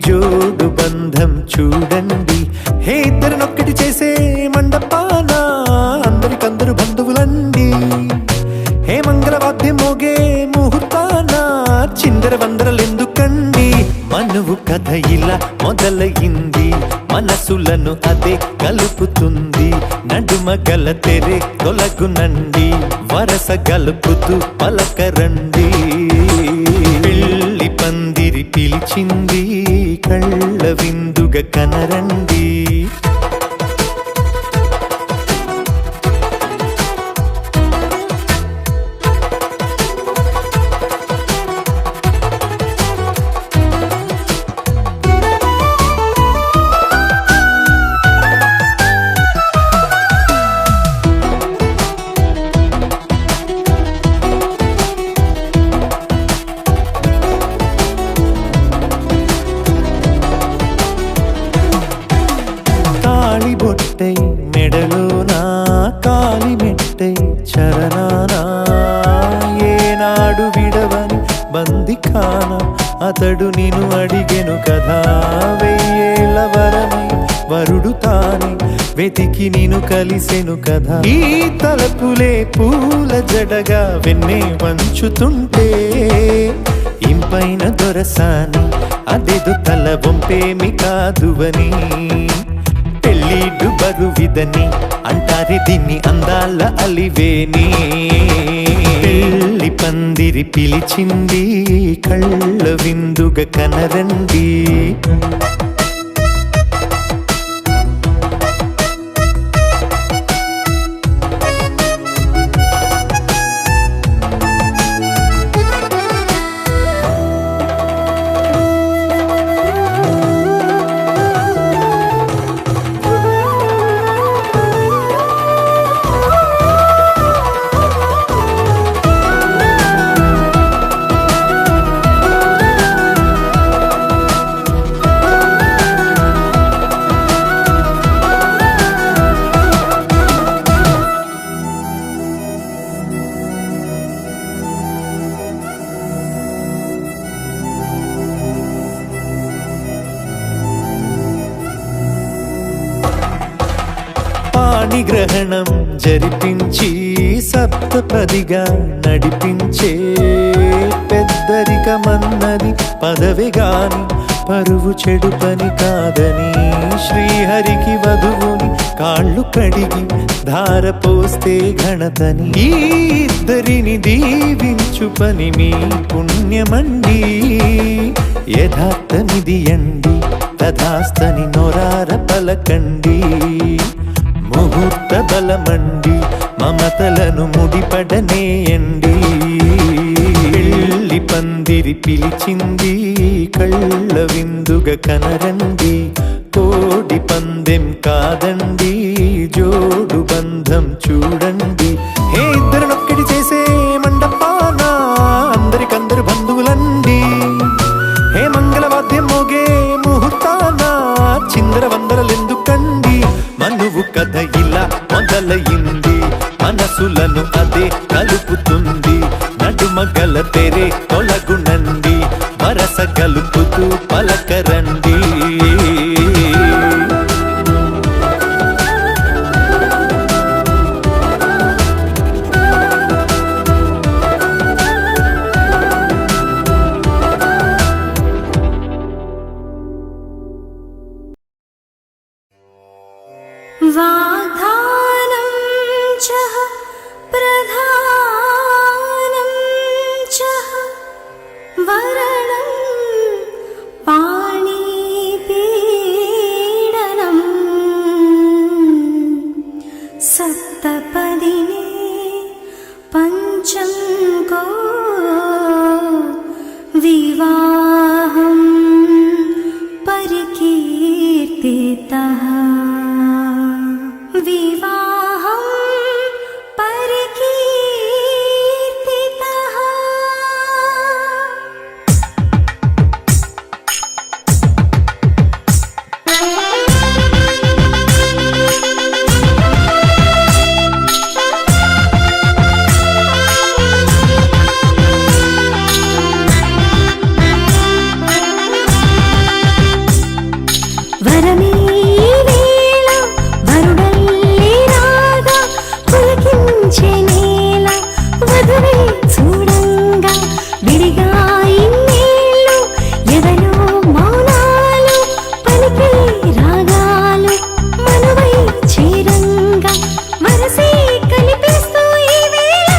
I: జోడు బంధం చూడండి హే ఇద్దరినొక్కటి చేసే మండపాన అందరికందరు బంధువులండి హే మంగళవాద్యం మోగే ముహూర్తాన చిందర వందరలెందుకండి మనువు కథ ఇలా మొదలయింది మనసులను అదే కలుపుతుంది నడుమ గల తెరే తొలగునండి వరస గలుపుతూ పలకరండి పెళ్లి పందిరి పిలిచింది కళ్ళ విందుగా కనరండి బొట్టై మెడలోనా కాలి మెట్టై చరణానా ఏనాడు విడవని బందిఖాన అతడు నిన్ను అడిగెను కదా వెయ్యేళ్ళ వరమై వరుడు తానే వెతికి నిన్ను కలిసెను కదా ఈ తలపులే పూల జడగా వెన్నే వంచుతుంటే ఇంపైన దొరసాని అదేదో తల వంపేమి కాదువని పెళ్ళిడు బరువిదని అంటారే దీన్ని అందాల అలివేని పెళ్లి పందిరి పిలిచింది కళ్ళ విందుగా కనరండి గ్రహణం జరిపించి సప్తపదిగా నడిపించే పెద్దరికమన్నది పదవి గాని పరువు చెడు పని కాదని శ్రీహరికి వధువుని కాళ్ళు కడిగి ధార పోస్తే ఘనతని ఈ ఇద్దరిని దీవించు పని మీ పుణ్యమండి యథార్థమిది అండి తథాస్తని నొరార పలకండి ముహూర్త బలమండి మమతలను ముడిపడనేయండి పెళ్లి పందిరి పిలిచింది కళ్ళ విందుగా కనరండి కోడి పందెం కాదండి జోడు బంధం చూడండి హే ఇద్దరినొక్కటి చేసే మండపాన అందరికందరు బంధువులండి హే మంగళవాద్యం మోగే ముహూర్తాన చిందర వందరలెందుకండి మనువు కథ ఇలా మొదలయింది మనసులను అదే కలుపుతుంది నడుమగల తెరే తొలగునండి వరస కలుపుతూ పలకరండి
A: వాగ్దానం చః ప్రధానం చః వరణం పాణిపీడనం సప్తపదినే పంచం కో వివాహం పరికీర్తితః వివాహం పరికీర్తితః వరమే వేళ వరుడల్లే రాగా పులకించే నేల వధువే చూడంగా విడిగా ఇన్నేళ్ళు ఎదలో మౌనాలు పలికే రాగాలు మనువై చేరంగా మనసే కలిపిస్తూ ఈ వేళ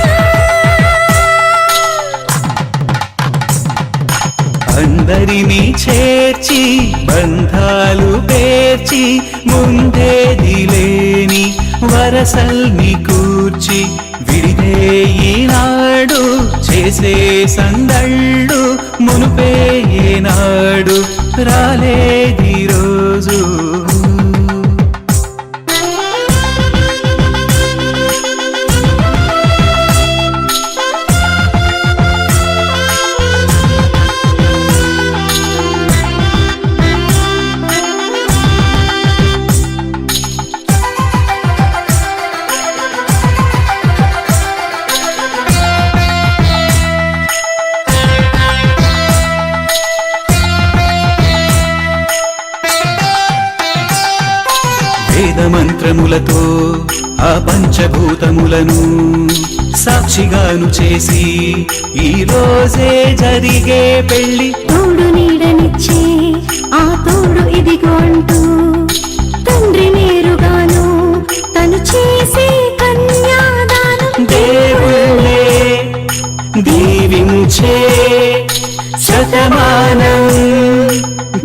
G: అందరినీ చేర్చి బంధాలు పేర్చి ముందేది లేని వరసల్ని కూర్చి విడిదే ఈనాడు చేసే సందళ్ళు మునుపే ఏనాడు రాలేది రోజు వేద మంత్రములతో ఆ పంచభూతములను సాక్షిగాను చేసి ఈ రోజే జరిగే పెళ్లి
A: తోడు నీడనిచ్చే ఆ తోడు ఇదిగో అంటూ తండ్రి నేరుగాను తను చేసే కన్యాదానం
G: దేవుళ్ళే దీవించే శతమానం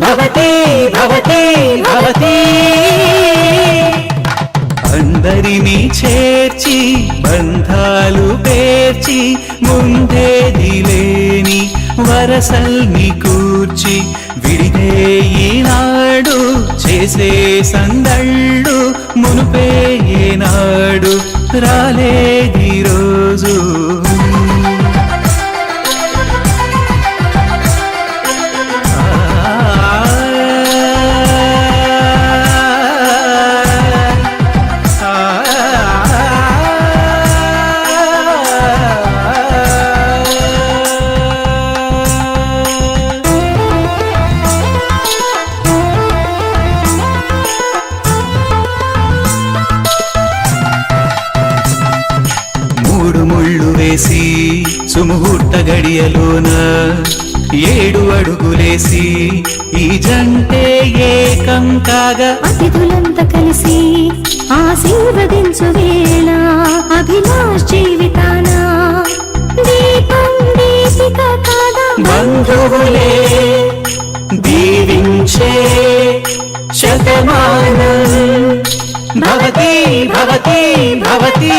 G: భవతి భవతి భవతి అందరినీ చేర్చి బంధాలు పేర్చి ముందేది లేని వరసల్ని కూర్చి విడిదే ఈనాడు చేసే సందళ్ళు మునుపే ఏనాడు రాలేది రోజు వేసి సుముహూర్త గడియలోన 7 అడుగులేసి ఈ జంటే ఏకం కాగా
A: అతిథులంతా కలిసి ఆశీర్వదించు వేళ అభిలాష్ జీవితాన దీపం దీపిక కాగా
G: బంధువులే దీవించే శతమానం భవతి భవతి భవతి.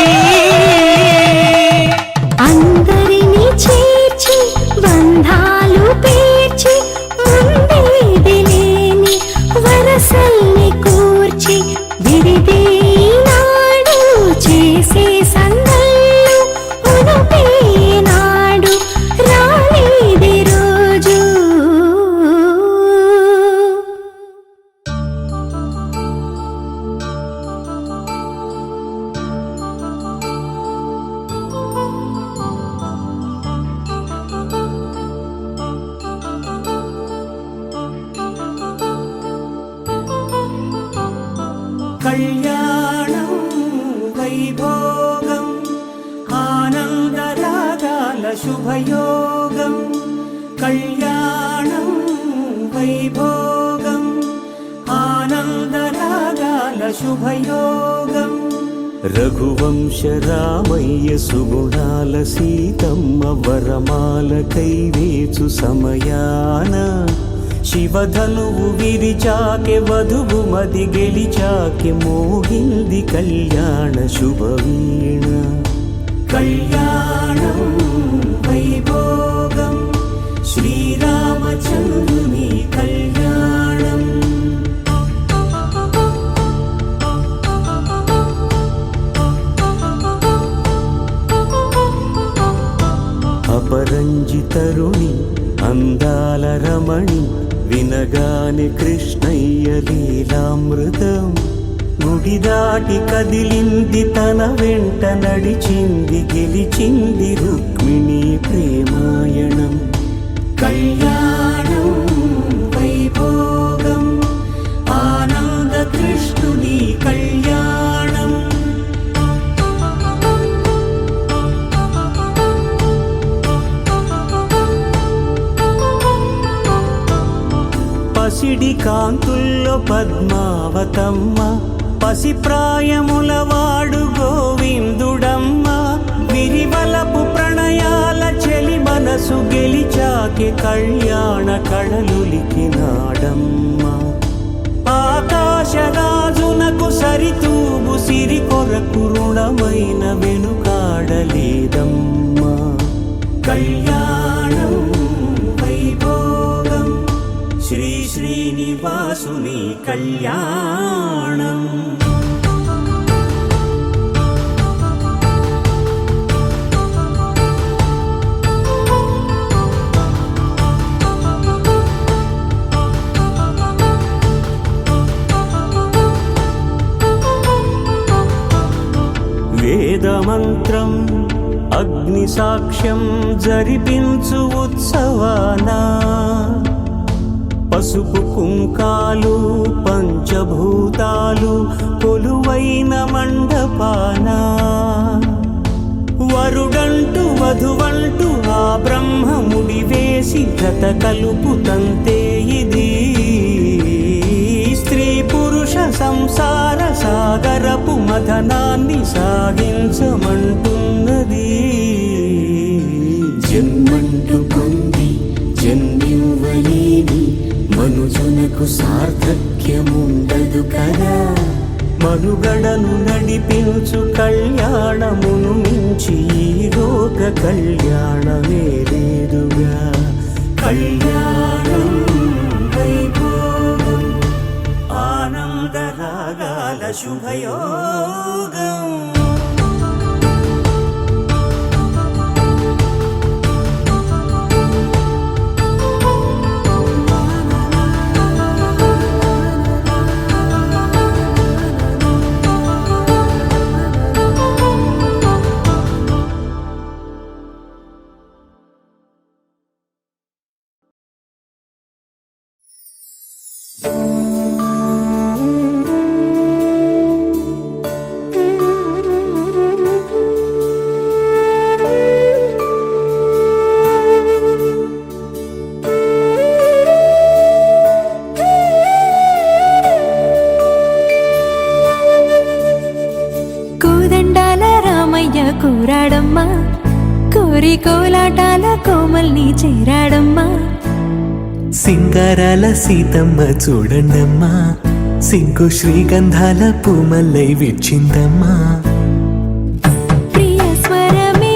A: అందరినీ చేర్చి బంధాలు పేర్చి ముందేది లేని వరసల్ని కూర్చి విడిదే నాడు చేసే సందళ్ళు ఉనుపే నాడు రాలేది రోజు.
C: కళ్యాణం వైభోగం ఆనందరాగాల శుభయోగం. కళ్యాణం వైభోగం ఆనందరాగాల శుభయోగం. రఘువంశ రామయ్య సుగుణాల సీతమ్మ వరమాల కైవేచు సమయాన శివధనువు విరిచాకె వధువు మది గెలిచాకె మోగింది కళ్యాణ శుభవీణ. కళ్యాణం వైభోగం శ్రీరామచంద్రుని కళ్యాణం. అపరంజితరుణి అందాల రమణి వినగానే కృష్ణయ్య లీలామృతం. గుడి దాటి కదిలింది తన వెంట నడిచింది గెలిచింది రుక్మిణి ప్రేమాయణం. కళ్యాణం వైభోగం ఆనంద కృష్ణుని కళ్యాణం. పసిడి కాంతుల్లో పద్మావతమ్మ పసి ప్రాయముల వాడు గోవిందుడమ్మ. విరివలపు ప్రణయాల చెలి మనసు గెలిచాకే కళ్యాణ కళలులికినాడమ్మ. ఆకాశరాజునకు సరితూగు సిరి కొరకు రుణమైన వెనుకాడలేదమ్మ. కళ్యాణం వైభోగం శ్రీ శ్రీనివాసుని కళ్యాణం. వేదమంత్రం అగ్ని సాక్ష్యం జరిపించు ఉత్సవానా పసుపు కుంకాలు పంచభూతాలు కొలువైన మండపాన. వరుడంటూ వధువంటూ ఆ బ్రహ్మముడి వేసి జత కలుపుతంతే ఇది. స్త్రీ పురుష సంసార సాగరపు మథనాన్ని సాగించమంటున్నది. జన్మంటూ పొంది జన్మివ్వలేని మనుజునకు సార్థక్యముండదు కదా. మనుగడను నడిపించు కళ్యాణమును మించి ఈ లోక కళ్యాణమే లేదుగా. కళ్యాణం వైభోగం ఆనందరాగాల శుభయోగం.
B: కోరి కోలాటాల కోమల్ని చేరాడమ్మా.
C: సింగారాల సీతమ్మ చూడండమ్మా, సింగు శ్రీగంధాల పూమల్లై విచ్చిందమ్మా.
B: ప్రియ స్వరమే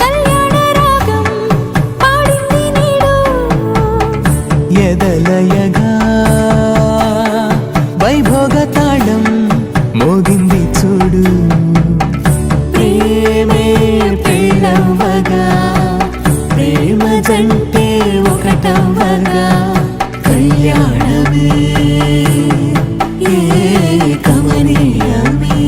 B: కళ్యాణ రాగం పాడింది నీడు,
C: ఎదలయగా వైభోగ తాళం మోగింది చూడు. ప్రేమే పెళ్ళవ్వగా, ప్రేమ జంటే ఒకటవ్వగా, కళ్యాణమే కమనీయమే.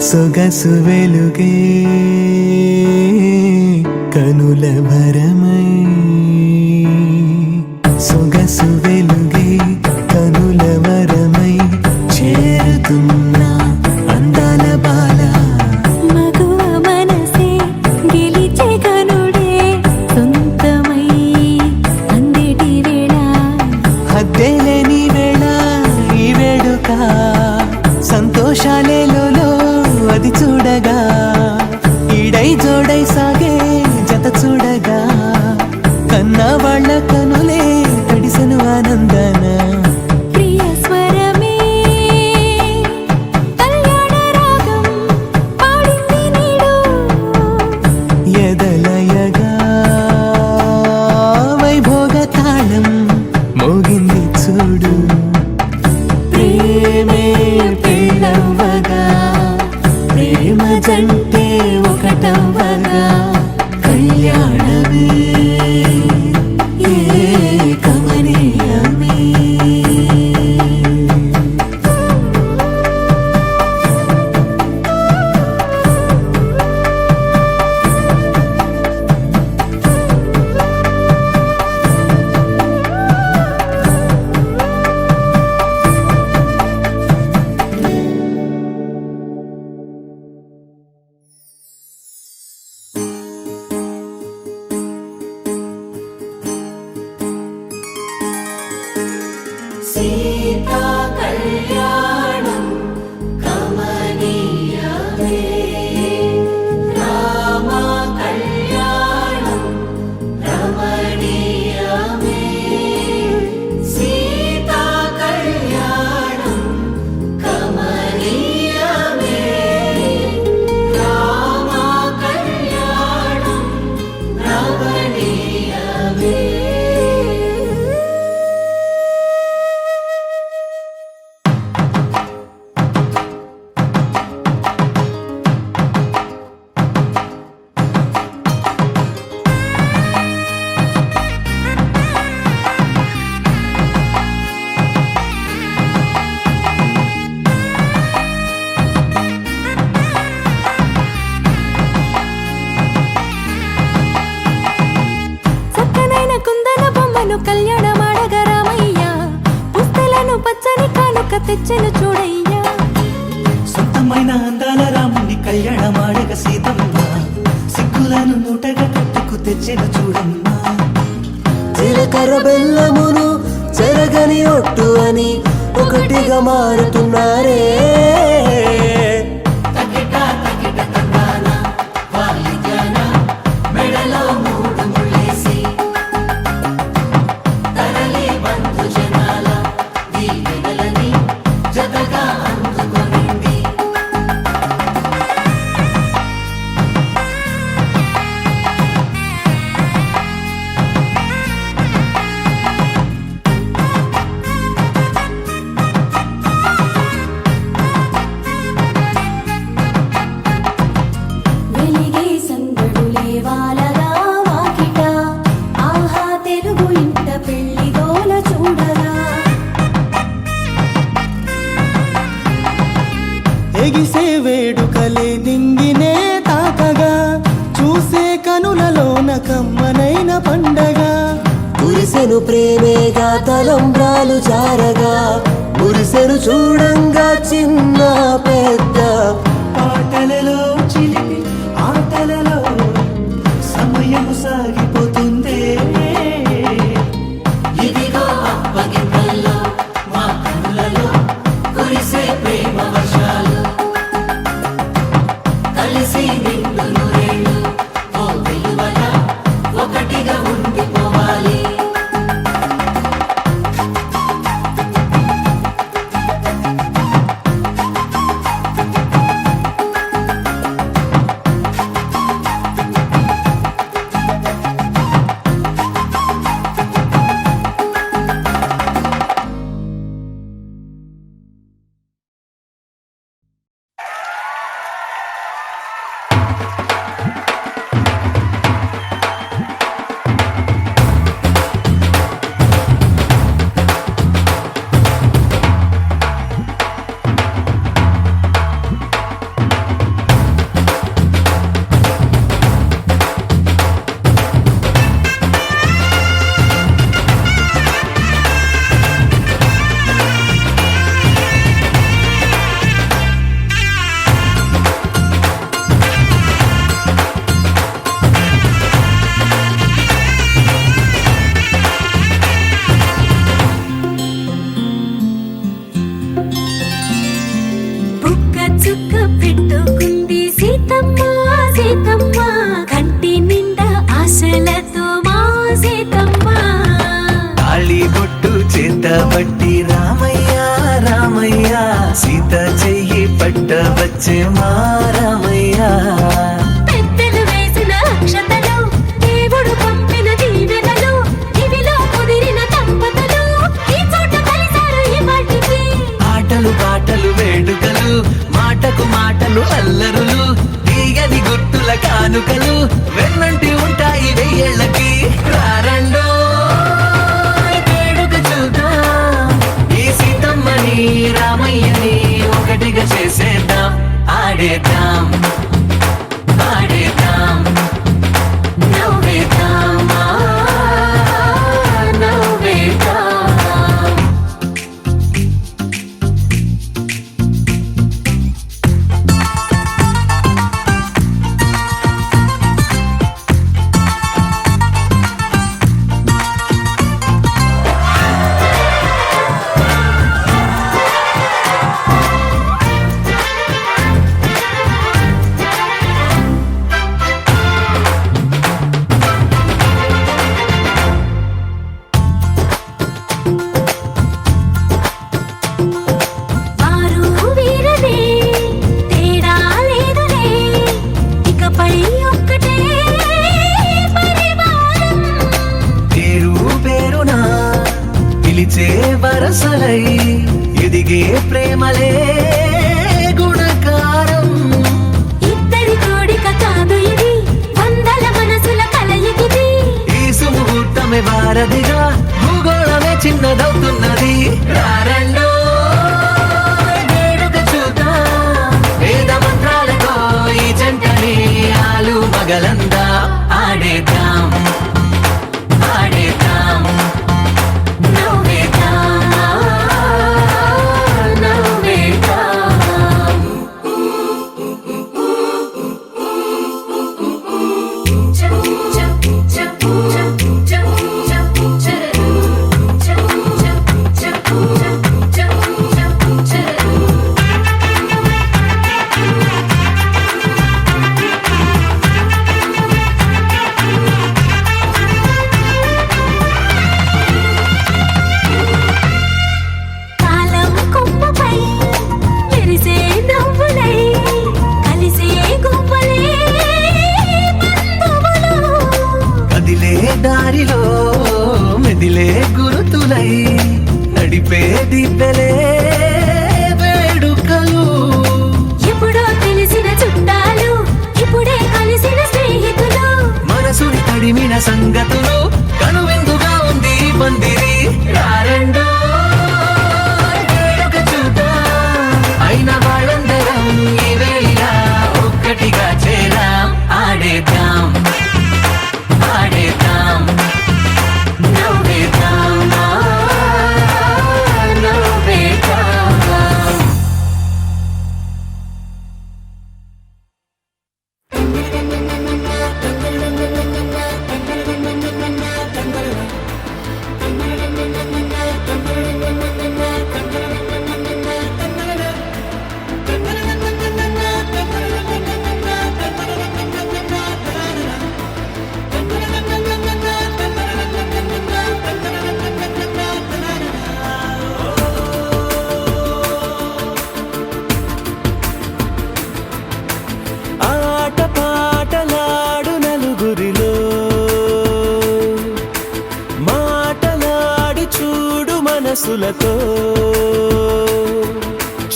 C: సొగసు వెలుగే కనుల భరమై, సొగసు వెలుగే కనుల వరమై చేరుతున్నా అందాల బాల.
B: మగువ మనసే గెలిచే కనుడే సొంతమై అందేటి వేళ,
C: హద్దేలేని వేళ ఈ వేడుక, సంతోషాలేలో అది చూడగా, ఈడై జోడై సాగే జత చూడగా, కన్నా వాళ్ళ కనులే తడిసెను ఆనందన.
B: ప్రియ స్వరమే కళ్యాణ రాగం పాడింది నీడు,
C: ఎదలయగా వైభోగ తాళం మోగింది చూడు. ప్రేమే పెళ్ళవ్వగా, ప్రేమ జంటే ఒకటవ్వగా, కళ్యాణమే కమనీయమే. సీతా కళ్యాణం కమనీయమే, రామ కళ్యాణం రమణీయమే. సీతా కళ్యాణం కమనీయమే, రామ కళ్యాణం రమణీయమే.
B: చక్కనైన కుందన బొమ్మను కళ్యాణమాడగా రామయ్య, పుస్తలను పచ్చని కానుక తెచ్చెను చూడయ్యా.
C: సొంతమైన అందాల రాముని కళ్యాణమాడగ సీతమ్మ, సిగ్గులను మూటగా కట్టుకు తెచ్చెను చూడమ్మా. జీలకర్ర బెల్లమును చెరగని ఒట్టు అని ఒకటిగా మారుతున్నారే.
J: ఎగిసే వేడుకలే నింగినే తాకగా చూసే కనులలోన కమ్మనైన పండగ
K: కురిసెను ప్రేమేగా తలంబ్రాలు జారగా మురిసెను చూడంగా చిన్న పెద్ద
J: పాటలలో చిలిపి ఆటలలో సమయం సాగిపోతుందే
K: ఇదిగో అప్పగింతల్లో మా కనులలో కురిసే ప్రేమ వర్షాలు కలిసి నిండు నూరేళ్ళు ఓ వెలువల ఒకటిగా ఉండిపోవాలి
A: బుక్క చుక్క పెట్టుకుంది సీతమ్మ సీతమ్మ కంటి నిండా ఆశలతో మా సీతమ్మ
G: తాళి బొట్టు చేత బట్టి రామయ్య రామయ్య సీత చెయ్యి పట్ట వచ్చే మా రామయ్య
A: పెద్దలు వేసిన అక్షతలు దేవుడు పంపిన దీవెనలు ఇవిలో కుదిరిన దంపతులు ఈ చోట కలిసారు ఈ వాటికి
G: ఆటలు పాటలు వేడుకలు మాటకు మాటలు అల్లరులు తీయని గుర్తుల కానుకలు వెన్నంటి ఉంటాయి వెయ్యేళ్ళకి రారండో వేడుక చూద్దాం ఈ సీతమ్మని రామయ్యని ఒకటిగా చేసేద్దాం ఆడేద్దాం ఆడేద్దాం
A: నవ్వేద్దాం నవ్వేద్దాం వారు వీరనే తేడా లేదులే ఇకపై ఒక్కటే పరివారం
G: పేరు పేరున పిలిచే వరసలై ఎదిగే ప్రేమలే గుణకారం
A: ఇద్దరి కోడిక కాదు ఇది వందల మనసుల కలయికిది
G: ఈ సుముహూర్తమే వారధిగా భూగోళమే చిన్నదవుతున్నది రారండో వేడుక చూద్దాం వేద మంత్రాలతో ఈ జంటని ఆలు మగలందా ఆడేద్దాం ఆడేద్దాం
A: నవ్వేద్దాం నవ్వేద్దాం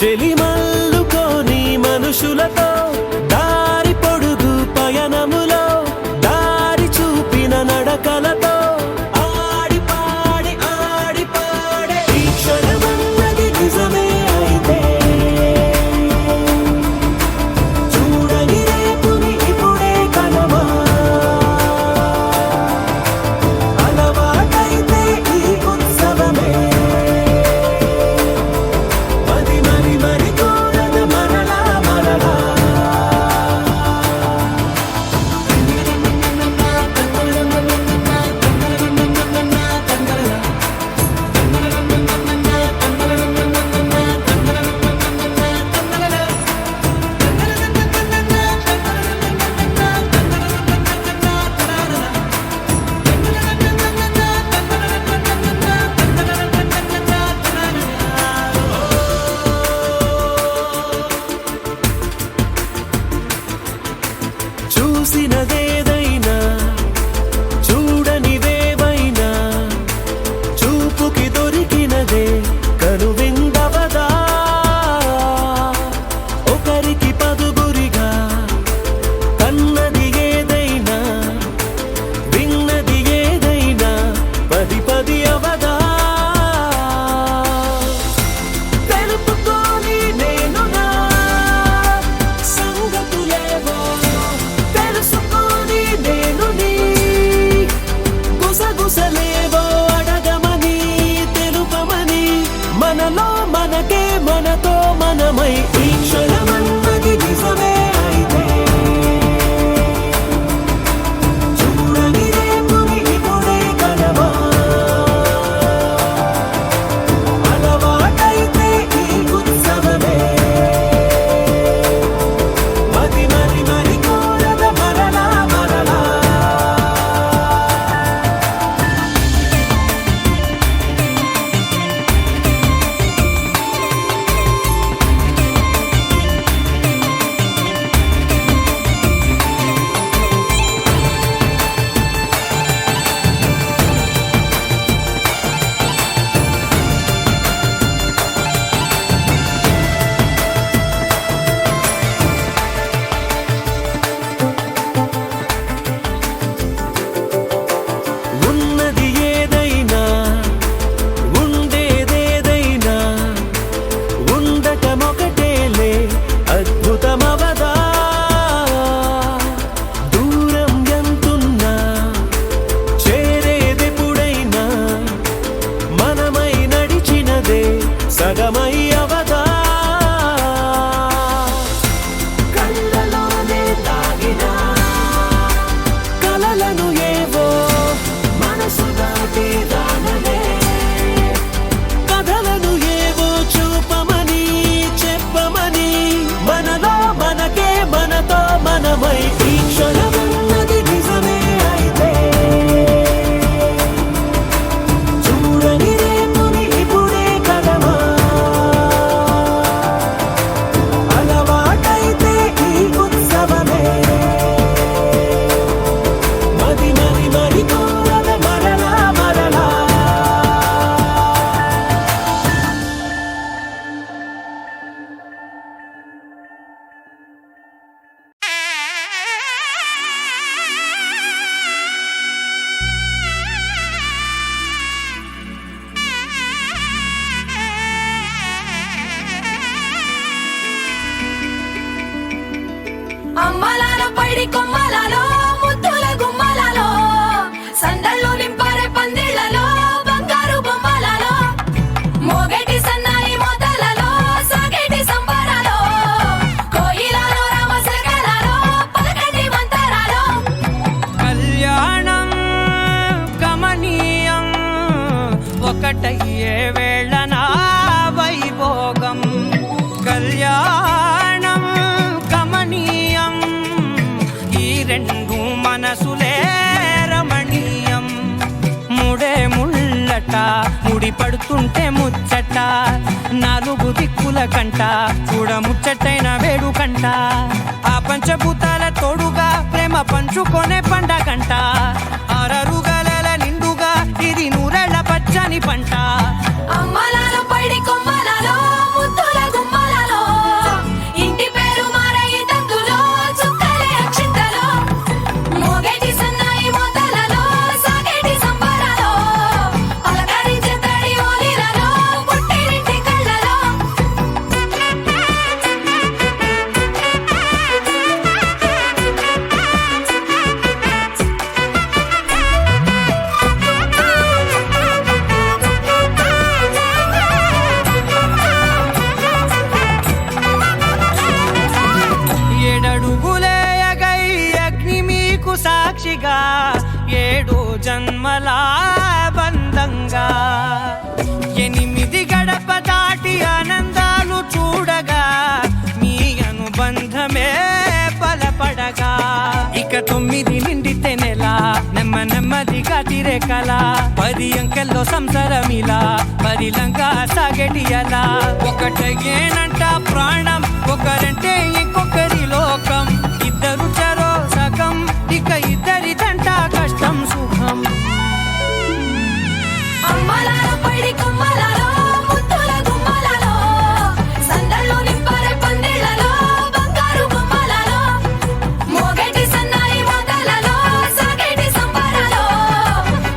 C: చెలిమల్లుకోని మనుషులతో దారి పొడుగు పయనములో దారి చూపిన నడకలతో ఆడి పాడే ఈ క్షణమన్నది నిజమే అయితే చూడని రేపుని ఇప్పుడే కలవా అలవాటైతే ఈ ఉత్సవమే మరి కోరద మరలా చూసినదేదైనా చూడనివేవైనా చూపుకి దొరికినదే కనువిందవదా ఒకరికి పదుగురిగా కన్నది ఏదైనా విన్నది ఏదైనా పది అవదా తెలుపుకోని నేనునా సంగతులేవో తెలుసుకొని నేను నీ గుసగుసలేవో అడగమని తెలుపమని మనలో మనకే మనతో మనమై ఈ క్షణమన్నది నిజమే అయితే చూడని రేపుని ఇప్పుడే కలవా అలవాటైతే ఈ ఉత్సవమే మరి కోరద మరలా ఉన్నది ఏదైనా ఉండేదేదైనా ఉండటమొకటేలే అద్భుతమవదా దూరం ఎంతున్నా చేరేదెప్పుడైనా మనమై నడిచినదే సగమై అవదా కళ్ళలోనే తాగినా కలలను ఏవో మనసు దాటి రానలే కథలను ఏవో చూపమని చెప్పమని మనలో మనకే మనతో మనమై ఈ క్షణమన్నది నిజమే అయితే చూడని రేపుని ఇప్పుడే కలవా అలవాటైతే ఈ ఉత్సవమే మరి కోరద మరలా
A: అమ్మలాలో పైడి కొమ్మలలో ముద్దుల గుమ్మలలో సందళ్ళు నింపారే పందిళ్లలో బంగారు బొమ్మలలో మోగేటి సన్నాయి మోతలలో సాగేటి సంబరాలో కోయిలలో రామశకలలో పలకటి మంతరాలో
J: కళ్యాణం గమనీయం ఒకటయ్యే వేళనా వైభోగం కళ్యాణం గమనీయం ఈ రెండు మనసులే రమణీయం ముడే ముళ్ళట ముడి పడుతుంటే ముచ్చట నాలుగు దిక్కుల కంట చూడ ముచ్చటైన వేడుకంట ఆ పంచభూతాల తోడుగా ప్రేమ పంచుకొనే పండగంట అరరుగల నిండుగా ఇది నూరెళ్ళ పచ్చని పంట
A: అమ్మలాలో పైడి కొమ్మలలో ముద్దుల గుమ్మలలో
J: సాక్షిగా 7 జన్మల బంధంగా 8 గడప దాటి ఆనందాలు చూడగా మీ అనుబంధమే బలపడగా ఇక 9 నిండితే నెల నెమ్మదిగా తిరే కల 10 అంకెల్లో సంసారమిలా పరిలంగా సాగేటియలా ఒకటేనంట ప్రాణం ఒకరంటే ఇంకొకరి లోకం ఇద్దరు చరో సగం ఇక ఇద్దరిదంట కష్టం సుఖం
A: అమ్మలాలో పైడి కొమ్మలాలో ముద్దుల గుమ్మలాలో సందళ్ళు నింపారే పందిళ్ళలో బంగారు బొమ్మలాలో మోగేటి సన్నాయి మోతలలో సాగేటి సంబరాలో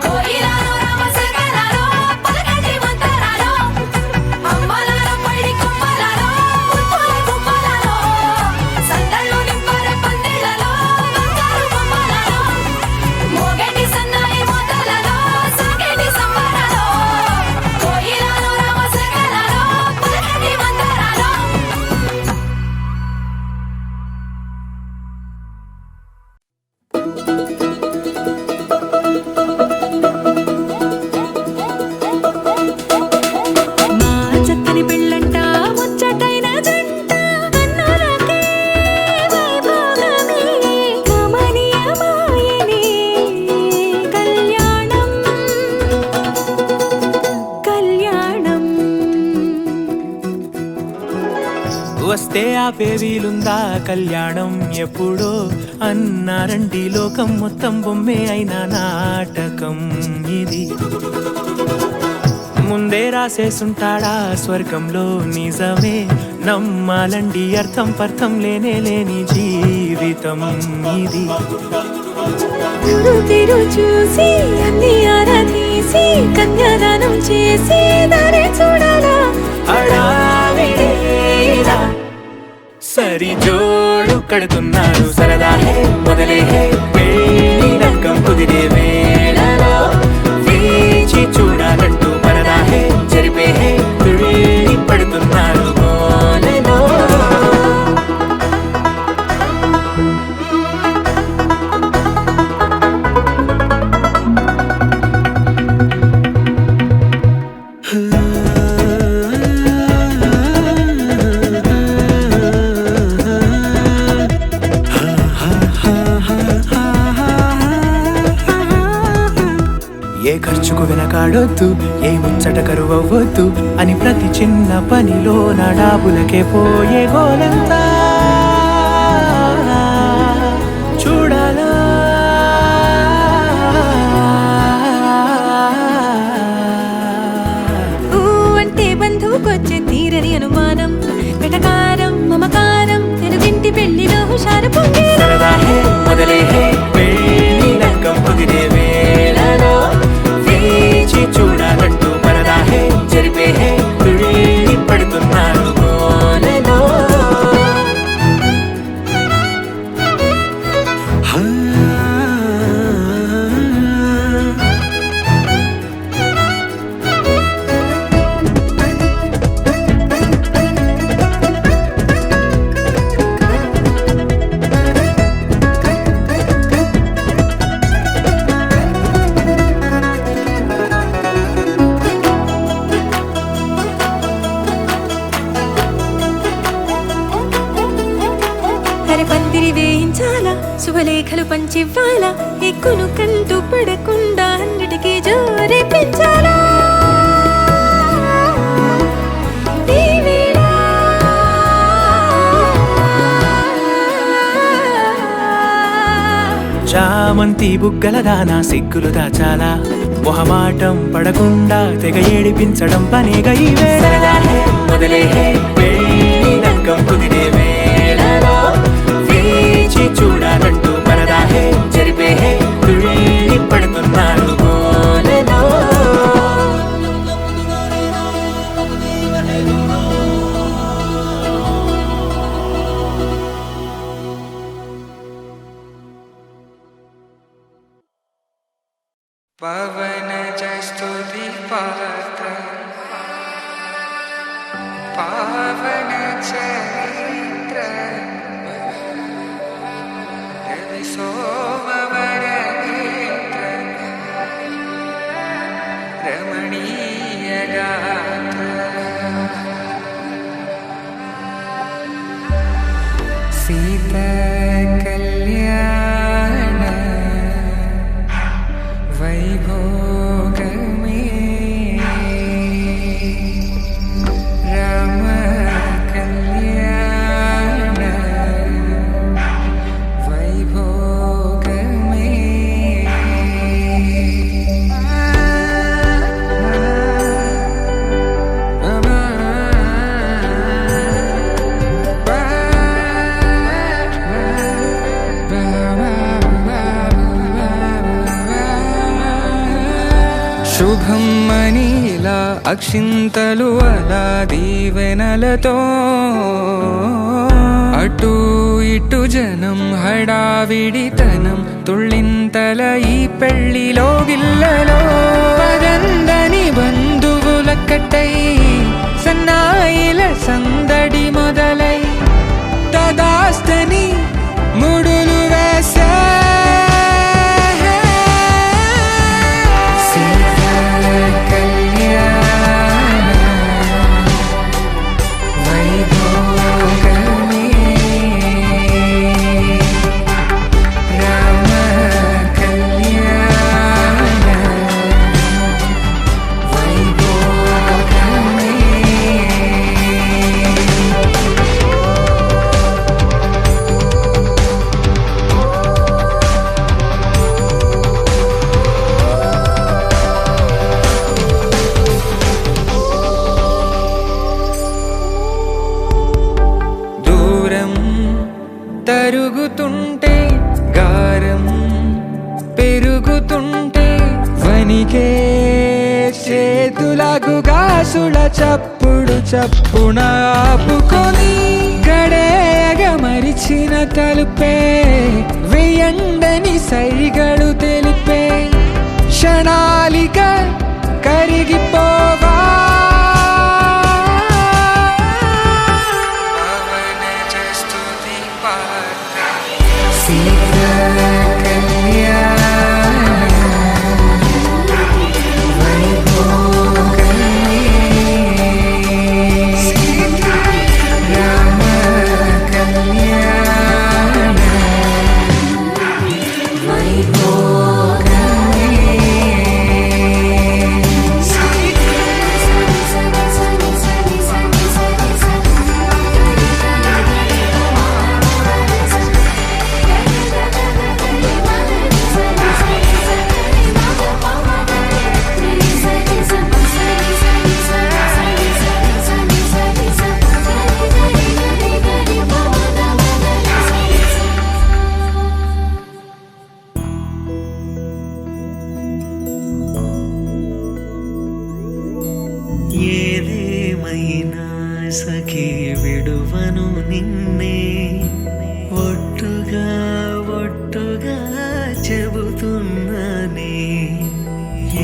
A: కోయిలాలో రామశకరాలో పలకటి మంతరాలో అమ్మలాలో పైడి కొమ్మలాలో ముద్దుల గుమ్మలాలో సందళ్ళు నింపారే పందిళ్ళలో బంగారు బొమ్మలాలో మోగేటి సన్నాయి మోతలలో సాగేటి సంబరాలో కోయిలాలో రామశకరాలో పలకటి మంతరాలో
B: మా చక్కని పెళ్ళంట ముచ్చటైన జంట కన్నులకే వైభోగమే కమనీయమాయనే కళ్యాణం కళ్యాణం
C: వస్తే ఆపే వీలుందా కళ్యాణం ఎప్పుడో అన్నారండి లోకం మొత్తం బొమ్మే అయిన నాటకం ఇది ముందే రాసేసుంటాడా స్వర్గంలో నిజమే నమ్మాలండి అర్థం పర్థం లేని జీవితం ఇది
B: తిరు చూసి అన్ని ఆరాధీసి కన్యాదానం చేసి దారి చూడాలా
C: హడావిడిలా సరి జోడు కడుతున్నారు సరదా హే మొదలే హే పెళ్లి రంగం కుదిరే వేళలో వేచి చూడాలంటూ పరదా హే జరిపే హే తుళ్ళి పడుతున్నారు గోలలో ఏ ఖర్చుకు వెనకాడొద్దు ఏ ముచ్చట కరువవ్వొద్దు అని ప్రతి చిన్న పనిలో నా డాబులకే పోయే గోలంతా చూడాలా
B: ఊ అంటే బంధువుకొచ్చే తీరని అనుమానం వెటకారం మమకారం తెలుగింటి పెళ్లిలో హుషారు పొంగే
C: సరదా హే మొదలే హే పెళ్లి రంగం కుదిరే వేళలో వేచి చూడాలంటూ పరదా హే జరిపే హే తుళ్ళి పడుతున్నారు గోలలో
B: పందిరి వేయించాలా శుభలేఖలు పంచివ్వాలా ఎక్కును కంటూ పడకుండా అన్నిటికీ జోరే పెంచాలా ఈ వేళ
C: చామంతి బుగ్గల దానా సిగ్గులు దాచాలా మొహమాటం పడకుండా తెగ ఏడిపించడం పనిగా ఈ వేళ మొదలే హే పెళ్లి రంగం కుదిరే వేళలో వేచి చూడాలంటూ పరదా హే జరిపే హే తుళ్ళి పడుతున్నారు గోలలో
J: పవన జస్తుతి పాత్ర సీత కళ్యాణ వైభోగమే రామ కళ్యాణ వైభోగమే శుభం మనీలా అక్షింతలు అలా దీవెనలతో అటు ఇటు జనం హడావిడితనం తుళ్ళింతల ఈ పెళ్లిలో గిల్లలో పదందని బంధువులక్కటై సన్నాయిల సందడి మొదలై తదాస్తని ముడులు వేసే తరుగుతుంటే గారం పెరుగుతుంటే వనికే చేతులకు గాసుల చప్పుడు చప్పున ఆపుకొని గడేగ మరిచిన తలుపే వెయ్యండని సైగడు తెలిపే క్షణాలిక కరిగిపోవా
C: ఏదేమైనా సఖీ విడువను నిన్నే ఒట్టుగా ఒట్టుగా చెబుతున్నానే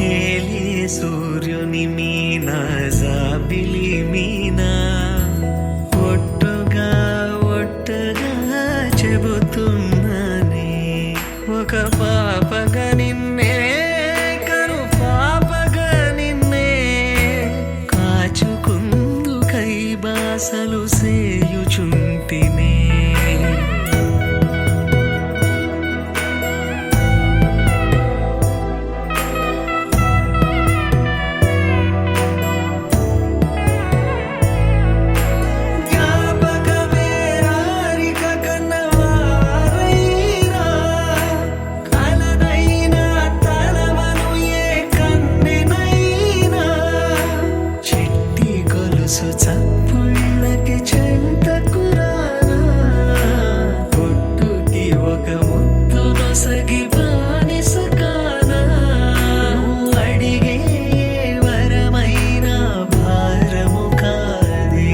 C: ఏలే సూర్యుని మీనా జాబిలి మీనా ఒట్టుగా ఒట్టుగా చెబుతున్నానే ఒక పాపగా నిన్నే కను పాపగా నిన్నే కాచుకుందు కైబాసలు సేయుచుంటినే చప్పుళ్ళకి చెంతకురానా పొట్టుకి ఒక ముద్దు నొసగి బానిస కానా అడిగే వరమైన భారము కాదే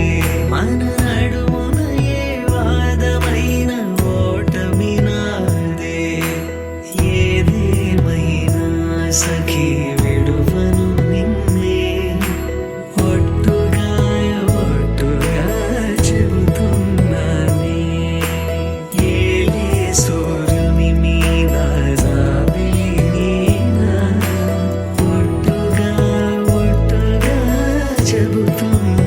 C: మన నడుమున ఏ వాదమైన ఓటమి నాదే ఏదేమైనా సఖీ విడువను నిన్నే ఒట్టుగా ఒట్టుగా చెబుతున్నానే ఏలే సూర్యుని మీద జాబిలి మీనా ఒట్టుగా ఒట్టుగా చెబుతున్నా